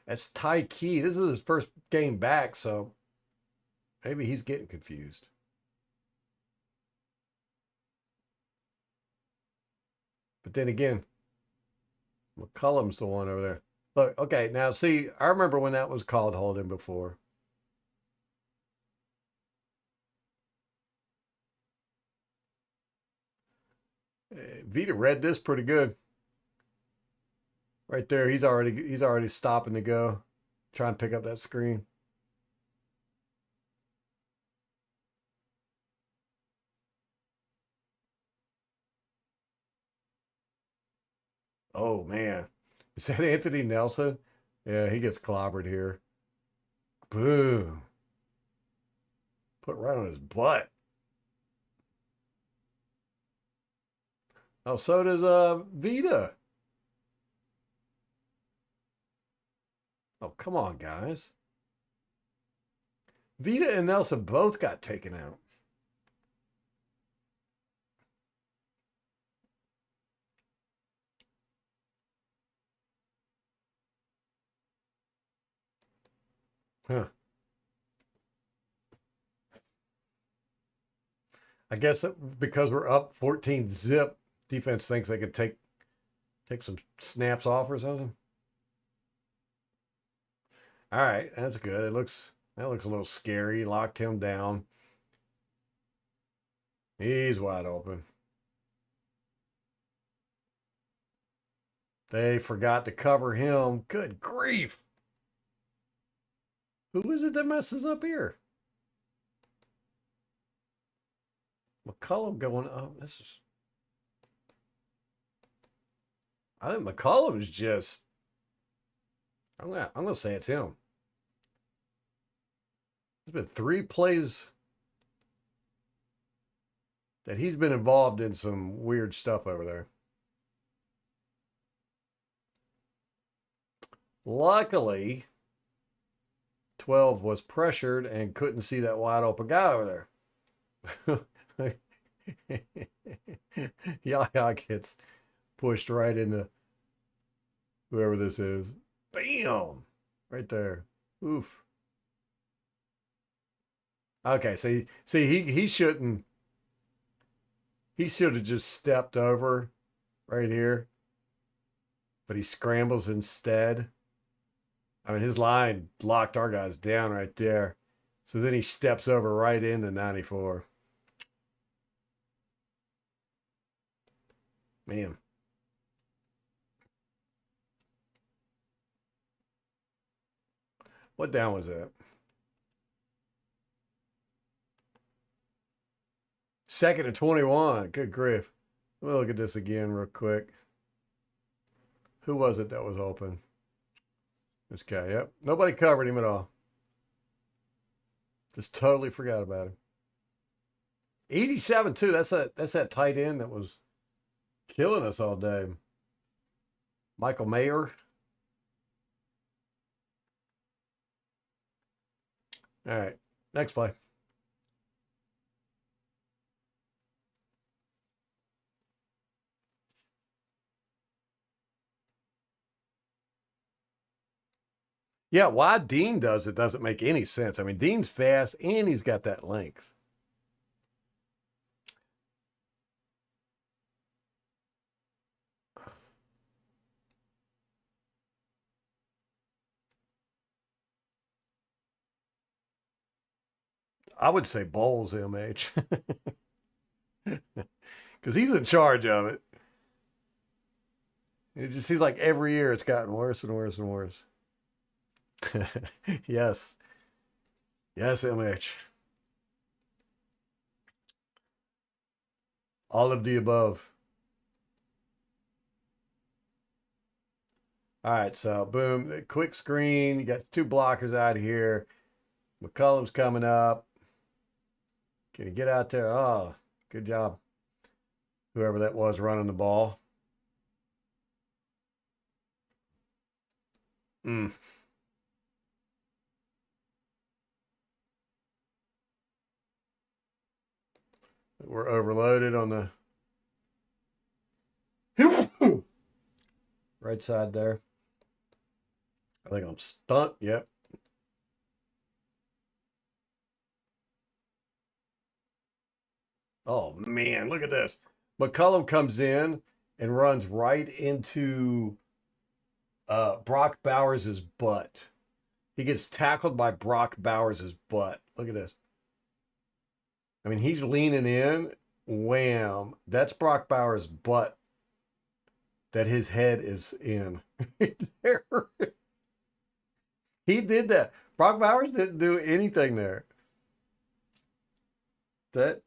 That's Ty Key. This is his first game back, so maybe he's getting confused. But then again, McCullum's the one over there. Look, okay, now see, I remember when that was called holding before. Vita read this pretty good. Right there, he's already stopping to go. Try and pick up that screen. Oh man. Is that Anthony Nelson? Yeah, he gets clobbered here. Boom. Put right on his butt. Oh, so does Vita. Oh, come on, guys. Vita and Nelson both got taken out. Huh. I guess because we're up 14 zip, defense thinks they could take some snaps off or something. All right, that's good. That looks a little scary. Locked him down. He's wide open. They forgot to cover him. Good grief. Who is it that messes up here? McCullum going up. This is. I think McCullum is just. I'm gonna say it's him. There's been 3 plays that he's been involved in some weird stuff over there. Luckily, 12 was pressured and couldn't see that wide open guy over there. Yaya gets pushed right into whoever this is. Bam! Right there. Oof. Okay, see he shouldn't he should have just stepped over right here, but he scrambles instead. I mean, his line locked our guys down right there. So then he steps over right into 94. Man. What down was that? Second and 21. Good grief. Let me look at this again real quick. Who was it that was open? This guy. Yep. Nobody covered him at all. Just totally forgot about him. 87 too. That's that tight end that was killing us all day. Michael Mayer. All right. Next play. Yeah, why Dean does it doesn't make any sense. I mean, Dean's fast and he's got that length. I would say Bowles, MH. Because he's in charge of it. It just seems like every year it's gotten worse and worse and worse. Yes. Yes, MH. All of the above. All right, so boom, quick screen. You got two blockers out here. McCullum's coming up. Can you get out there? Oh, good job. Whoever that was running the ball. Mm. We're overloaded on the right side there. I think I'm stunt. Yep. Oh man, look at this. McCullum comes in and runs right into Brock Bowers' butt. He gets tackled by Brock Bowers' butt. Look at this. I mean, he's leaning in. Wham. That's Brock Bowers' butt that his head is in. He did that. Brock Bowers didn't do anything there. That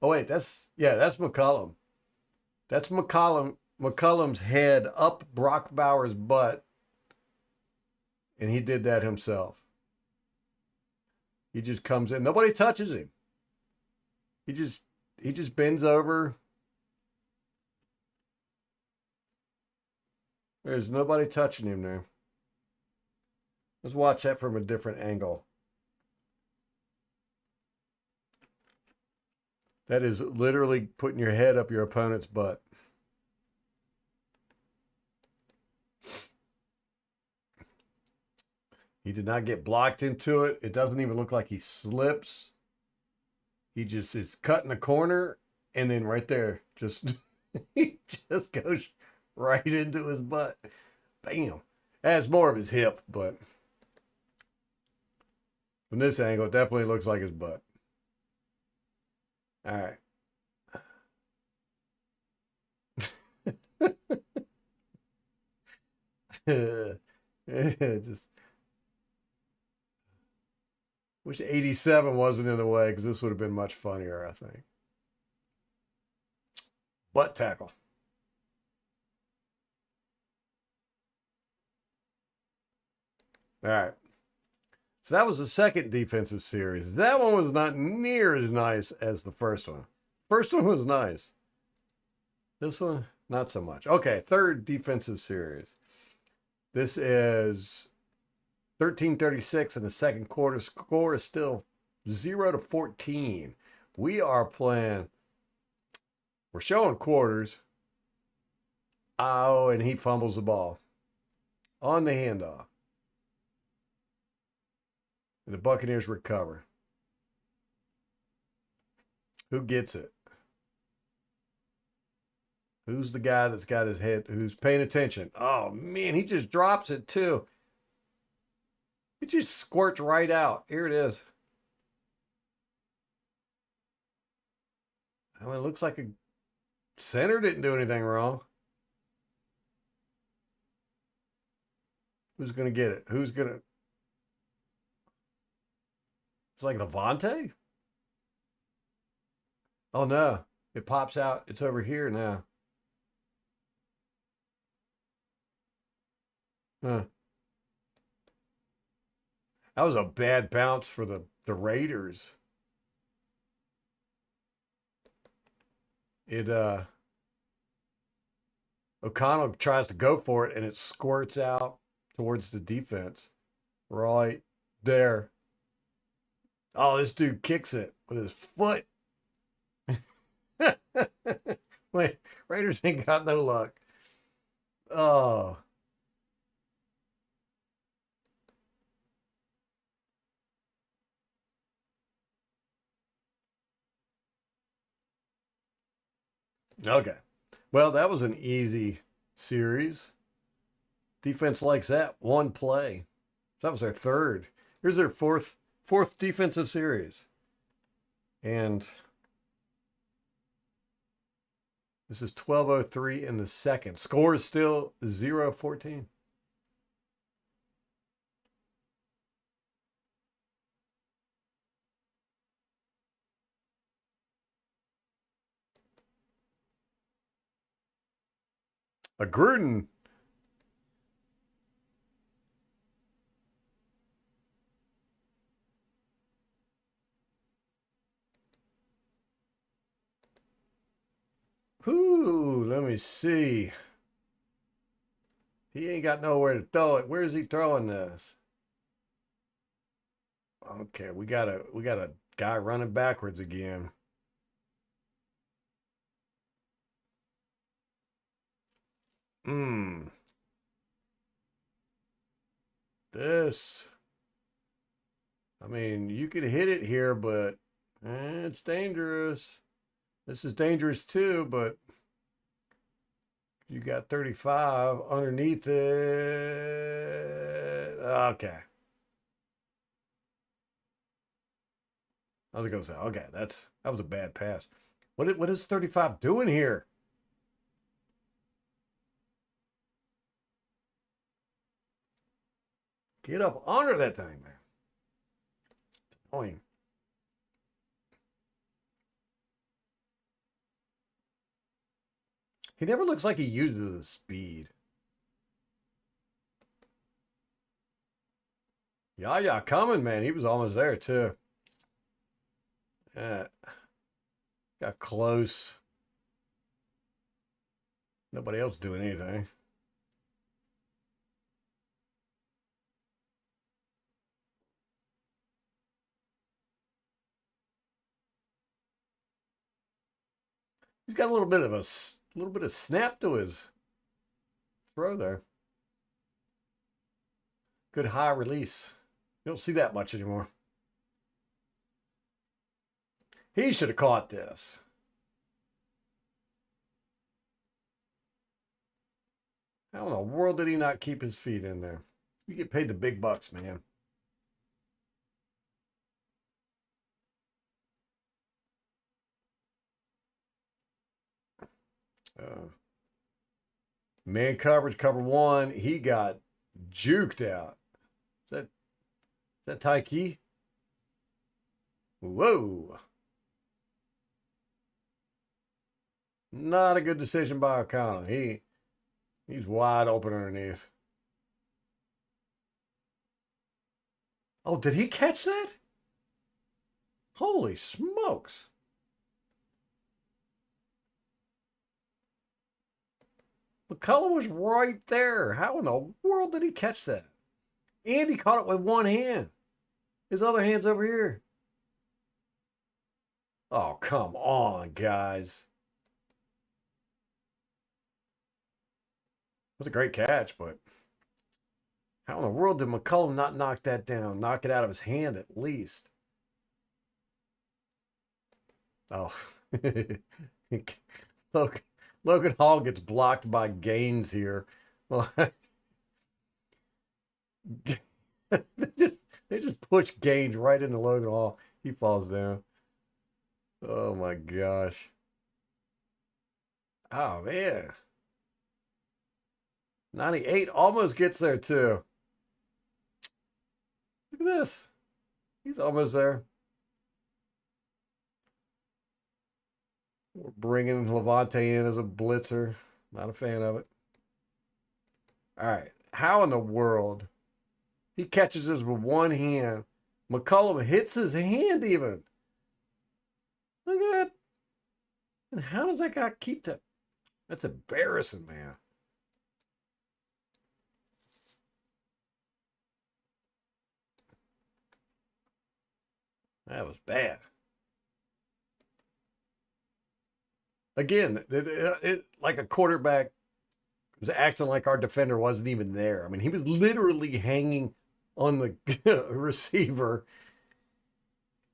Oh wait, that's McCullum. That's McCullum's head up Brock Bowers' butt, and he did that himself. He just comes in. Nobody touches him. He just bends over. There's nobody touching him there. Let's watch that from a different angle. That is literally putting your head up your opponent's butt. He did not get blocked into it. It doesn't even look like he slips. He just is cutting the corner, and then right there, just he just goes right into his butt. Bam. That's more of his hip, but from this angle, it definitely looks like his butt. All right. Just wish 87 wasn't in the way because this would have been much funnier, I think. Butt tackle. All right. So that was the second defensive series. That one was not near as nice as the first one. First one was nice. This one, not so much. Okay, third defensive series. This is 13:36 in the second quarter. Score is still 0-14. We are playing. We're showing quarters. Oh, and he fumbles the ball on the handoff. And the Buccaneers recover. Who gets it? Who's the guy that's got his head, who's paying attention? Oh, man, he just drops it too. It just squirts right out. Here it is. I mean, it looks like a center didn't do anything wrong. Who's going to get it? Who's going to? It's like Levante? Oh, no. It pops out. It's over here now. Huh. That was a bad bounce for the Raiders. It O'Connell tries to go for it and it squirts out towards the defense. Right there. Oh, this dude kicks it with his foot. Wait, Raiders ain't got no luck. Oh. Okay. Well, that was an easy series. Defense likes that. One play. That was their third. Here's their fourth defensive series. And This is 12:03 in the second. Score is still 0-14. A Gruden. Ooh, let me see. He ain't got nowhere to throw it. Where's he throwing this? Okay, we got a guy running backwards again. Hmm. This. I mean, you could hit it here, but it's dangerous. This is dangerous too, but you got 35 underneath it. Okay. I was gonna say, okay, that was a bad pass. What is 35 doing here? Get up under that thing, man. Annoying. He never looks like he uses his speed. Yeah, coming, man. He was almost there too. Yeah, got close. Nobody else doing anything. He's got a little bit of snap to his throw there. Good high release. You don't see that much anymore. He should have caught this. How in the world did he not keep his feet in there? You get paid the big bucks, man. Uh, Man coverage, cover one. He got juked out. Is that Taiki? Whoa. Not a good decision by O'Connell. He's wide open underneath. Oh, did he catch that? Holy smokes. McCullough was right there. How in the world did he catch that? And he caught it with one hand. His other hand's over here. Oh, come on, guys. It was a great catch, but how in the world did McCullum not knock that down? Knock it out of his hand at least. Oh. Logan Hall gets blocked by Gaines here. Well, they just push Gaines right into Logan Hall. He falls down. Oh my gosh. Oh man. 98 almost gets there too. Look at this. He's almost there. We're bringing Levante in as a blitzer. Not a fan of it. All right. How in the world? He catches this with one hand. McCullum hits his hand even. Look at that. And how does that guy keep that? That's embarrassing, man. That was bad. Again, like a quarterback was acting like our defender wasn't even there. I mean, he was literally hanging on the receiver,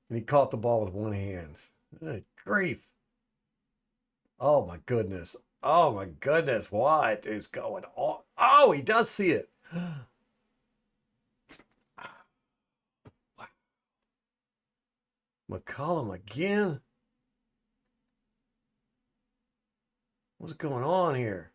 and he caught the ball with one hand. Good grief! Oh my goodness! Oh my goodness! What is going on? Oh, he does see it. McCollum again. What's going on here?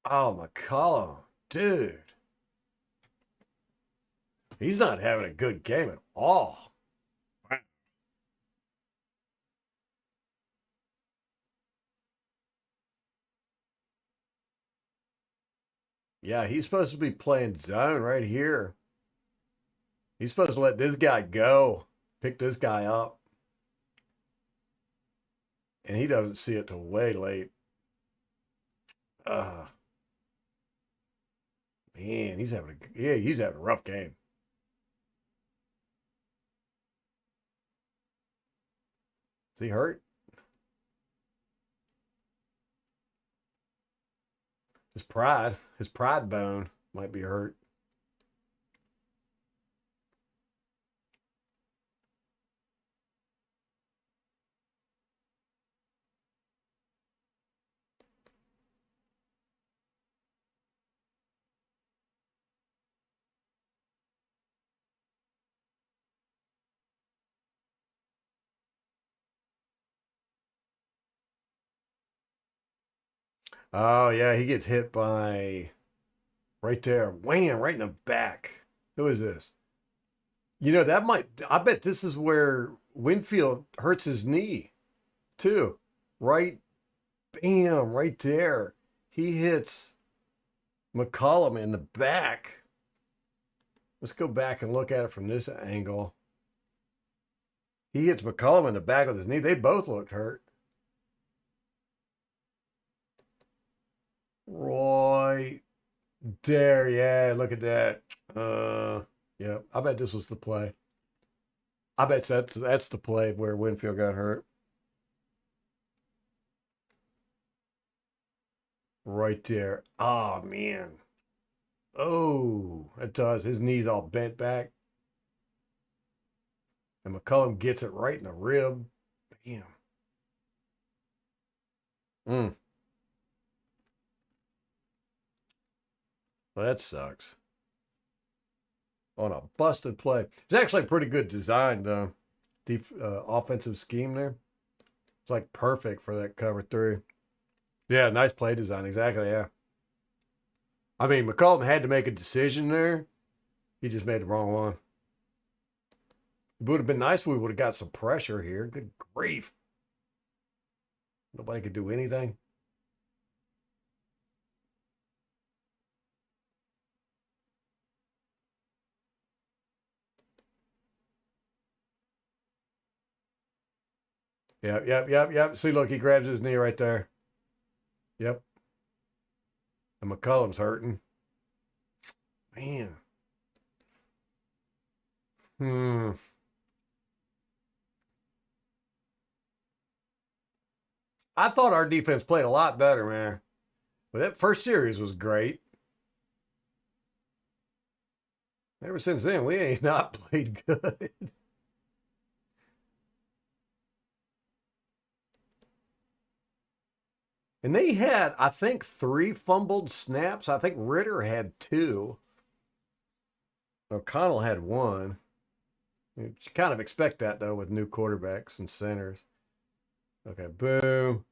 Oh, McCollum. Dude. He's not having a good game at all. Yeah, he's supposed to be playing zone right here. He's supposed to let this guy go, pick this guy up, and he doesn't see it till way late. Uh, man, he's having a rough game. Is he hurt? His pride bone might be hurt. Oh yeah, he gets hit by right there. Wham, right in the back. Who is this? That might I bet this is where Winfield hurts his knee too. Right, bam, right there. He hits McCollum in the back. Let's go back and look at it from this angle. He hits McCollum in the back with his knee. They both looked hurt. Right there, yeah. Look at that. Yeah. I bet this was the play. I bet that's the play where Winfield got hurt. Right there. Oh man. Oh, it does. His knee's all bent back. And McCullum gets it right in the rib. Bam. Mm. Well, that sucks. On a busted play. It's actually a pretty good design, though. Offensive scheme there. It's like perfect for that cover three. Yeah, nice play design. Exactly. Yeah. I mean, McCollum had to make a decision there. He just made the wrong one. It would have been nice if we would have got some pressure here. Good grief. Nobody could do anything. Yep, yep, yep, yep. See, look, he grabs his knee right there. Yep. And McCullum's hurting. Man. Hmm. I thought our defense played a lot better, man. But that first series was great. Ever since then, we ain't not played good. And they had, I think, 3 fumbled snaps. I think Ritter had 2. O'Connell had 1. You kind of expect that, though, with new quarterbacks and centers. Okay, boom.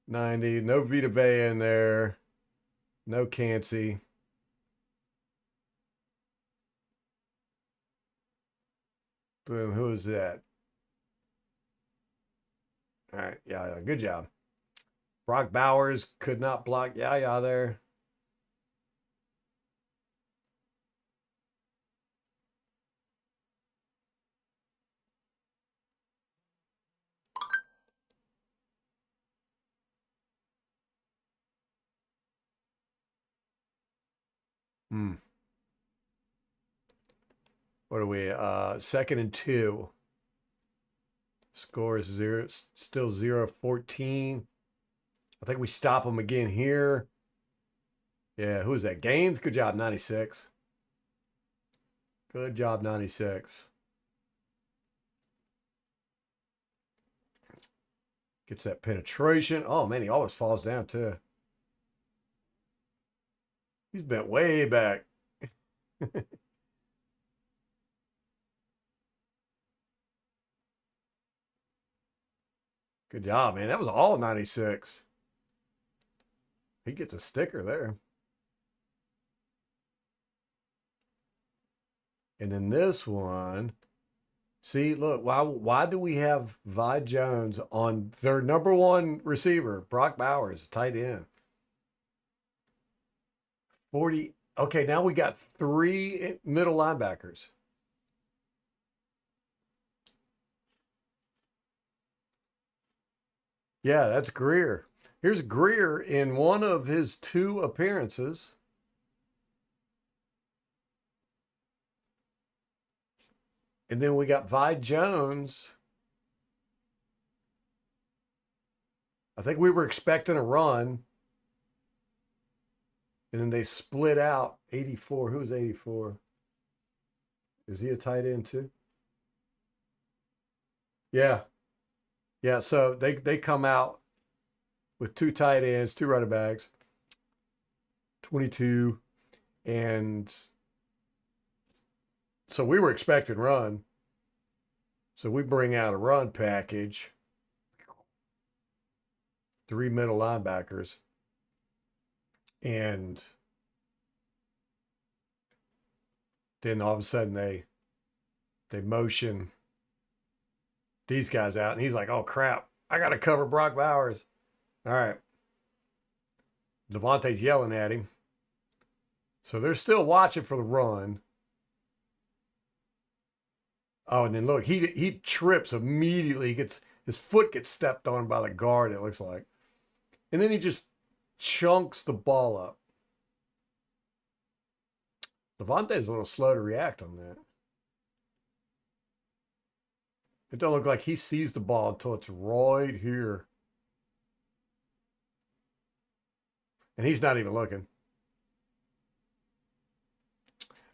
90. No Vita Vea in there. No Cansey. Boom. Who is that? All right. Yeah. Good job. Brock Bowers could not block Yaya there. Hmm. What are we? 2nd and 2. Score is still 0-14. I think we stop them again here. Yeah, who's that? Gaines? Good job, 96. Good job, 96. Gets that penetration. Oh, man, he always falls down, too. He's bent way back. Good job, man. That was all 96. He gets a sticker there. And then this one, see, look, why do we have Vi Jones on their number one receiver, Brock Bowers, tight end? 40. Okay, now we got three middle linebackers. Yeah, that's Greer. Here's Greer in one of his two appearances. And then we got Vi Jones. I think we were expecting a run. And then they split out 84. Who's 84? Is he a tight end too? Yeah. Yeah. So they come out with two tight ends, two running backs, 22. And so we were expecting run. So we bring out a run package, three middle linebackers, and then all of a sudden they motion these guys out, and he's like, "Oh crap, I got to cover Brock Bowers." All right, Devontae's yelling at him, so they're still watching for the run. Oh, and then look, he trips immediately. He gets his foot gets stepped on by the guard. It looks like, and then he just chunks the ball up. Devontae's a little slow to react on that. It don't look like he sees the ball until it's right here, and he's not even looking.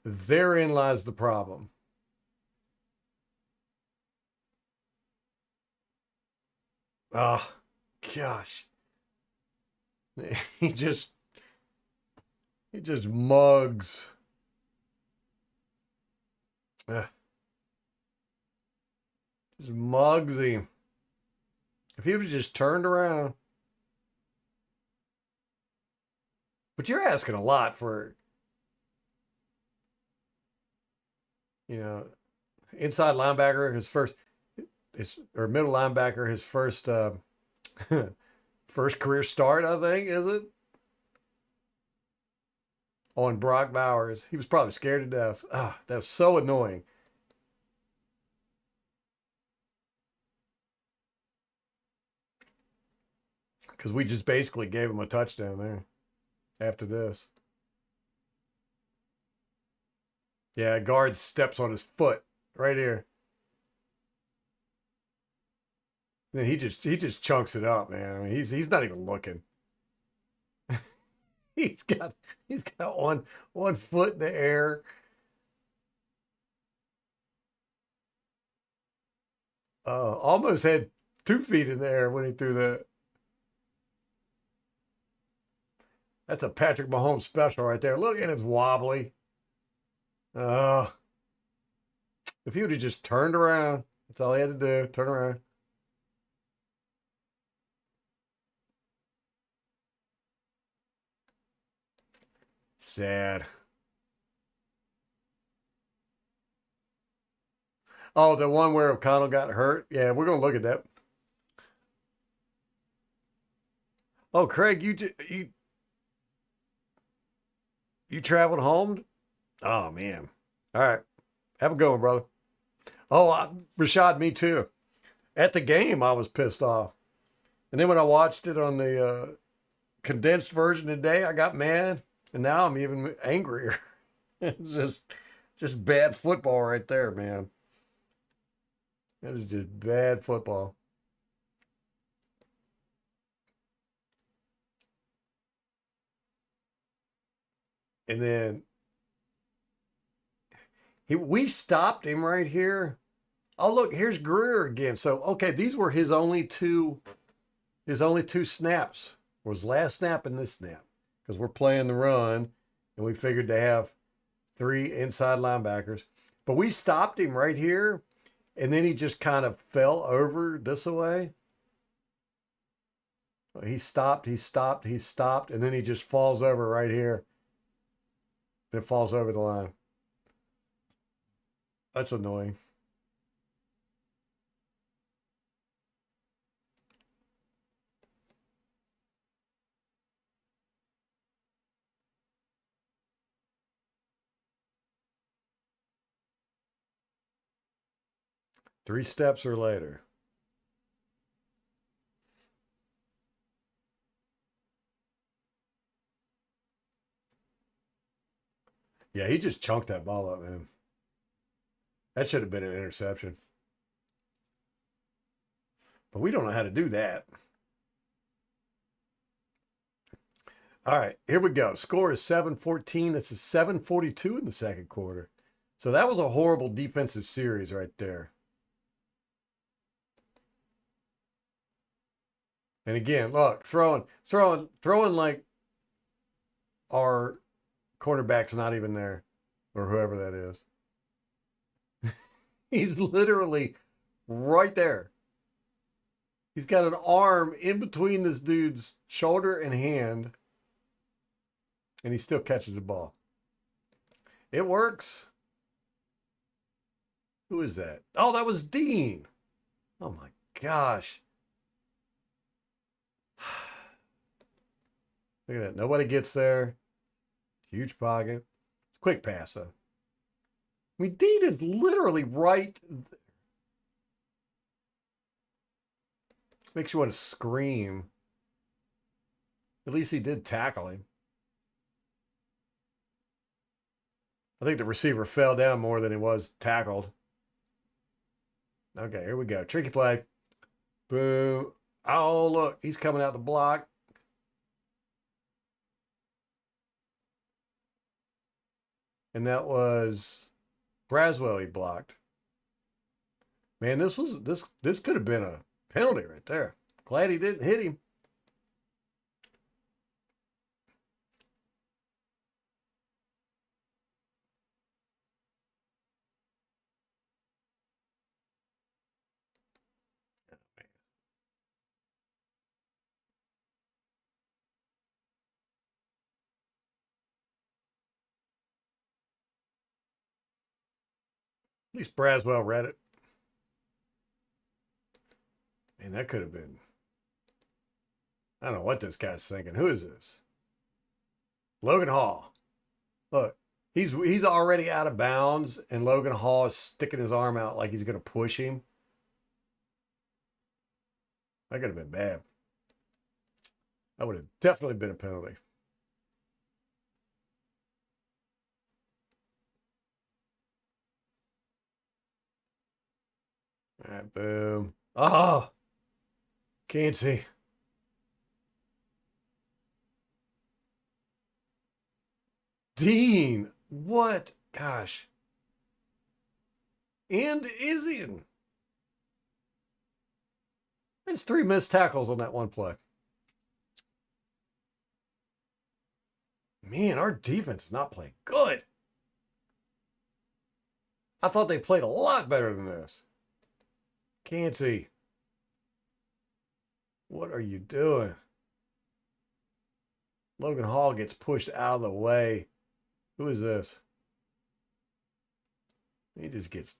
Therein lies the problem. Oh, gosh. He just he just mugs. Ugh, just mugs him. If he was just turned around. But you're asking a lot for, you know, inside linebacker, his first his or middle linebacker, his first first career start, I think, is it? On Brock Bowers. He was probably scared to death. Ah, that was so annoying. Because we just basically gave him a touchdown there after this. Yeah, guard steps on his foot right here. Then he just chunks it up, man. I mean, he's not even looking. He's got he's got one foot in the air. Almost had 2 feet in the air when he threw that. That's a Patrick Mahomes special right there. Look, and it's wobbly. Uh, if he would have just turned around, that's all he had to do. Turn around. Sad. Oh, the one where O'Connell got hurt. Yeah, we're gonna look at that. Oh, Craig, you traveled home? Oh man. All right, have a good one, brother. Oh, Rashad, me too. At the game, I was pissed off, and then when I watched it on the condensed version today, I got mad, and now I'm even angrier. It's just bad football right there, man. That is just bad football. And then we stopped him right here. Oh, look, here's Greer again. So okay, these were his only two snaps. Was last snap and this snap because we're playing the run, and we figured to have 3 inside linebackers. But we stopped him right here, and then he just kind of fell over this way. He stopped, and then he just falls over right here. It falls over the line. That's annoying. Three steps or later. Yeah, he just chunked that ball up, man. That should have been an interception. But we don't know how to do that. All right, here we go. Score is 7-14. It's a 7:42 in the second quarter. So that was a horrible defensive series right there. And again, look, throwing like our cornerback's not even there, or whoever that is. He's literally right there. He's got an arm in between this dude's shoulder and hand, and he still catches the ball. It works. Who is that? Oh, that was Dean. Oh my gosh. Look at that. Nobody gets there. Huge pocket. It's a quick pass, though. I mean, Dean is literally right. Makes you want to scream. At least he did tackle him. I think the receiver fell down more than he was tackled. Okay, here we go. Tricky play. Boom. Oh, look. He's coming out the block. And that was Braswell he blocked. Man, this could have been a penalty right there. Glad he didn't hit him. At least Braswell read it. Man, that could have been. I don't know what this guy's thinking. Who is this? Logan Hall. Look, he's already out of bounds, and Logan Hall is sticking his arm out like he's going to push him. That could have been bad. That would have definitely been a penalty. All right, boom. Oh, can't see. Dean, what? Gosh. And Izzian. There's 3 missed tackles on that one play. Man, our defense is not playing good. I thought they played a lot better than this. Can't see. What are you doing? Logan Hall gets pushed out of the way. Who is this? He just gets.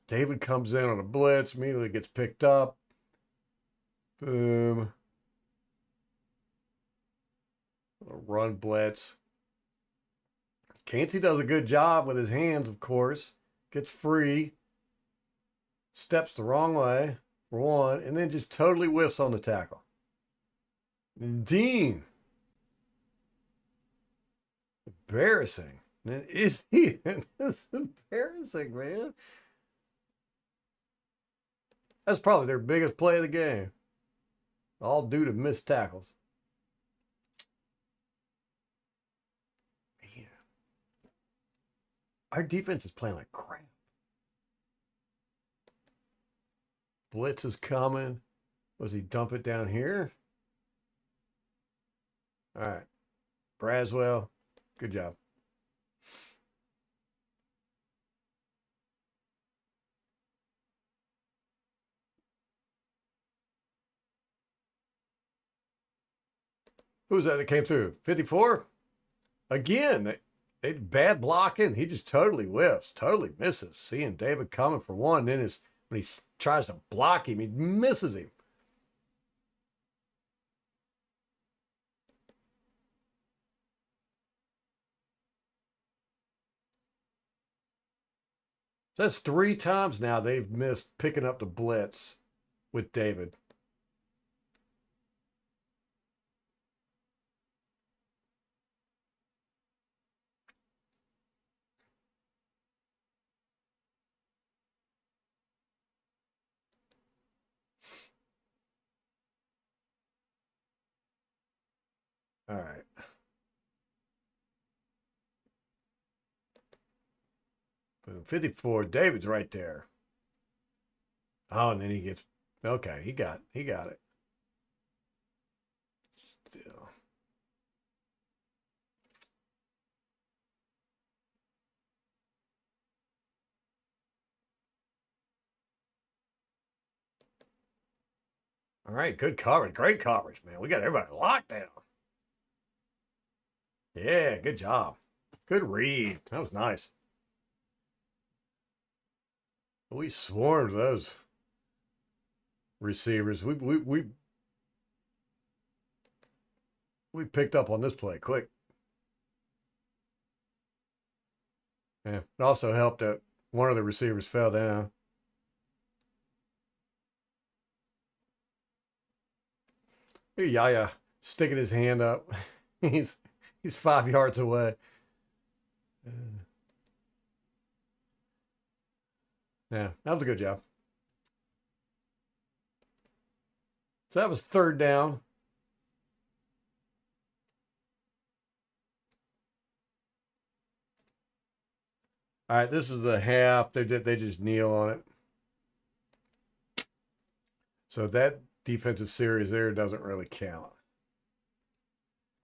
David comes in on a blitz, immediately gets picked up. Boom. A run blitz. Cansey does a good job with his hands, of course. Gets free. Steps the wrong way, for one, and then just totally whiffs on the tackle. Dean. Embarrassing. Is he? It's embarrassing, man. That's probably their biggest play of the game. All due to missed tackles. Man. Our defense is playing like crap. Blitz is coming. Was he dump it down here? All right. Braswell, good job. Who was that that came through? 54? Again, they bad blocking. He just totally whiffs, totally misses. Seeing David coming for one, then when he tries to block him, he misses him. So that's 3 times now they've missed picking up the blitz with David. All right. Boom. 54. David's right there. Oh, and then he gets okay. He got it. Still. All right, good coverage. Great coverage, man. We got everybody locked down. Yeah, good job. Good read. That was nice. We swarmed those receivers. We picked up on this play quick. Yeah. It also helped that one of the receivers fell down. Hey, Yaya sticking his hand up. he's he's 5 yards away. Yeah, that was a good job. So that was third down. All right, this is the half. They just kneel on it. So that defensive series there doesn't really count.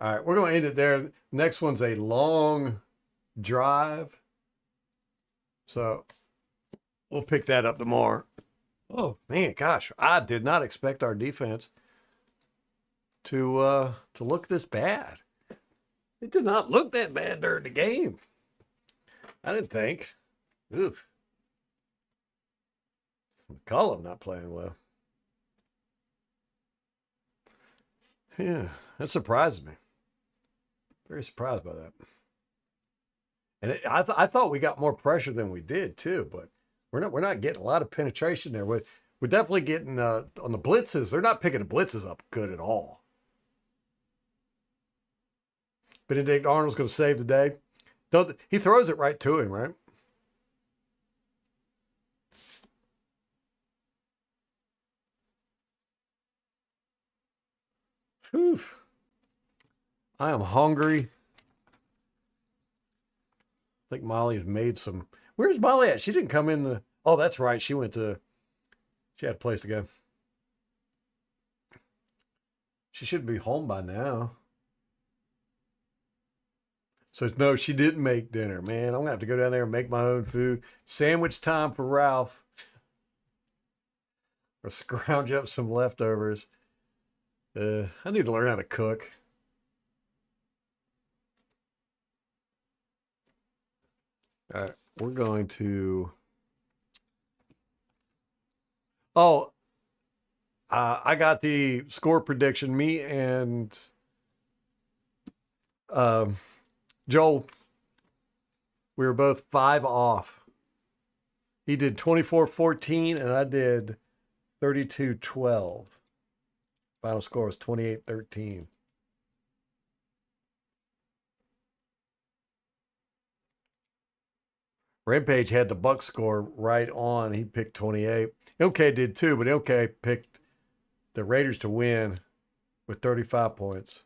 All right, we're going to end it there. Next one's a long drive. So we'll pick that up tomorrow. Oh man, gosh, I did not expect our defense to look this bad. It did not look that bad during the game. I didn't think. Oof. McCollum not playing well. Yeah, that surprises me. Very surprised by that. And I thought we got more pressure than we did too, but we're not getting a lot of penetration there. We're definitely getting on the blitzes. They're not picking the blitzes up good at all. Benedict Arnold's going to save the day. He throws it right to him, right? Whew. I am hungry. I think Molly's made some. Where's Molly at? She didn't come in the. Oh, that's right. She went to. She had a place to go. She should be home by now. So no, she didn't make dinner. Man, I'm gonna have to go down there and make my own food. Sandwich time for Ralph. Or scrounge up some leftovers. I need to learn how to cook. All right, we're going to. Oh, I got the score prediction. Me and um, Joel, we were both 5 off. He did 24-14, and I did 32-12. Final score was 28-13. Rampage had the Buck score right on. He picked 28. MK did too, but MK picked the Raiders to win with 35 points.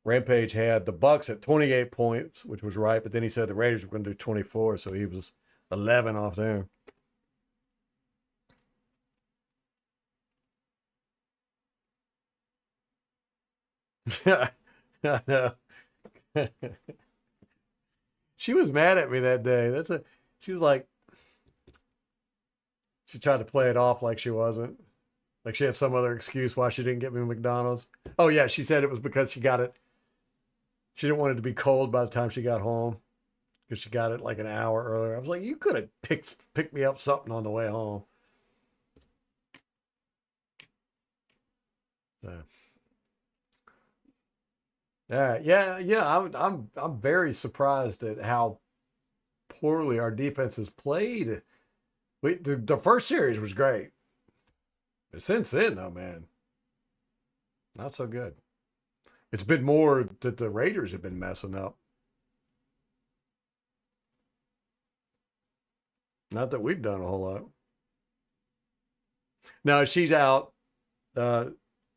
Rampage had the Bucks at 28 points, which was right, but then he said the Raiders were going to do 24, so he was 11 off there. I know. She was mad at me that day. She was like, she tried to play it off like she wasn't. Like she had some other excuse why she didn't get me McDonald's. Oh yeah, she said it was because she got it. She didn't want it to be cold by the time she got home because she got it like an hour earlier. I was like, you could have picked me up something on the way home. So, yeah. I'm very surprised at how poorly our defense has played. The first series was great, but since then, though, man, not so good. It's been more that the Raiders have been messing up. Not that we've done a whole lot. No, she's out. Uh,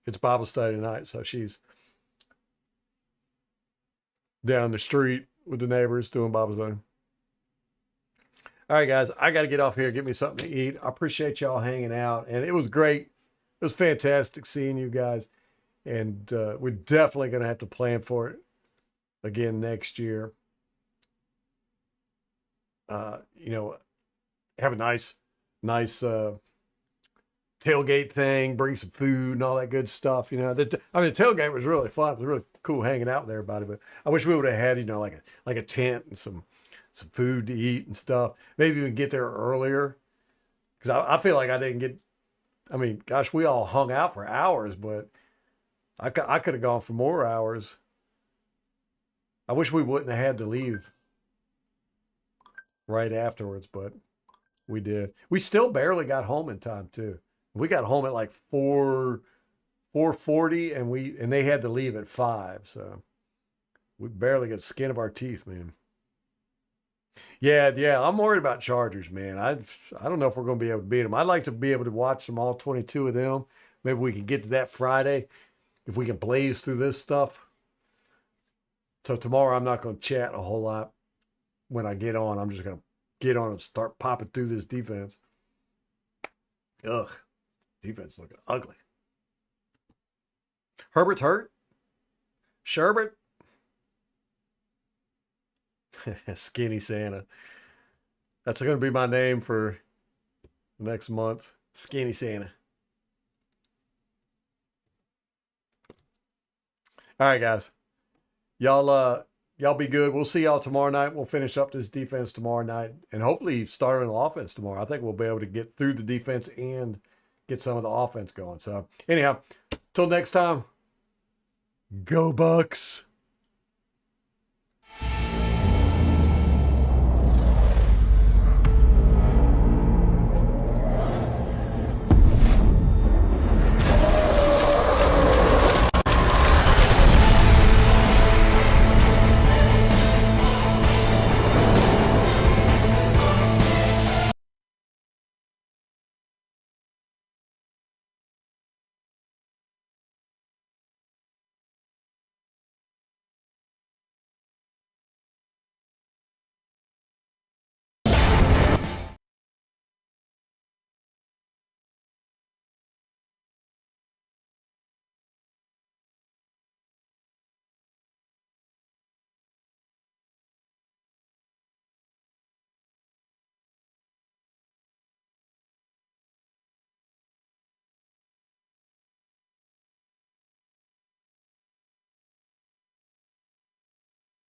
it's Bible study tonight, so she's down the street with the neighbors doing Bible study. All right, guys, I got to get off here, get me something to eat. I appreciate y'all hanging out, and it was great. It was fantastic seeing you guys, and we're definitely going to have to plan for it again next year. You know, have a nice tailgate thing, bring some food and all that good stuff. You know, the tailgate was really fun. It was really cool hanging out with everybody. But I wish we would have had, like a tent and some food to eat and stuff. Maybe even get there earlier because I feel like I didn't get. I mean, gosh, we all hung out for hours, but I could have gone for more hours. I wish we wouldn't have had to leave right afterwards, but we did. We still barely got home in time too. We got home at like 4:40, and they had to leave at 5, so we barely got the skin of our teeth, man. Yeah, I'm worried about Chargers, man. I don't know if we're going to be able to beat them. I'd like to be able to watch them all 22 of them. Maybe we can get to that Friday if we can blaze through this stuff. So tomorrow I'm not going to chat a whole lot when I get on. I'm just going to get on and start popping through this defense. Ugh, defense looking ugly. Herbert's hurt. Sherbert. Skinny Santa. That's going to be my name for next month. Skinny Santa. All right, guys. Y'all be good. We'll see y'all tomorrow night. We'll finish up this defense tomorrow night and hopefully start an offense tomorrow. I think we'll be able to get through the defense and get some of the offense going. So anyhow, till next time, go Bucks.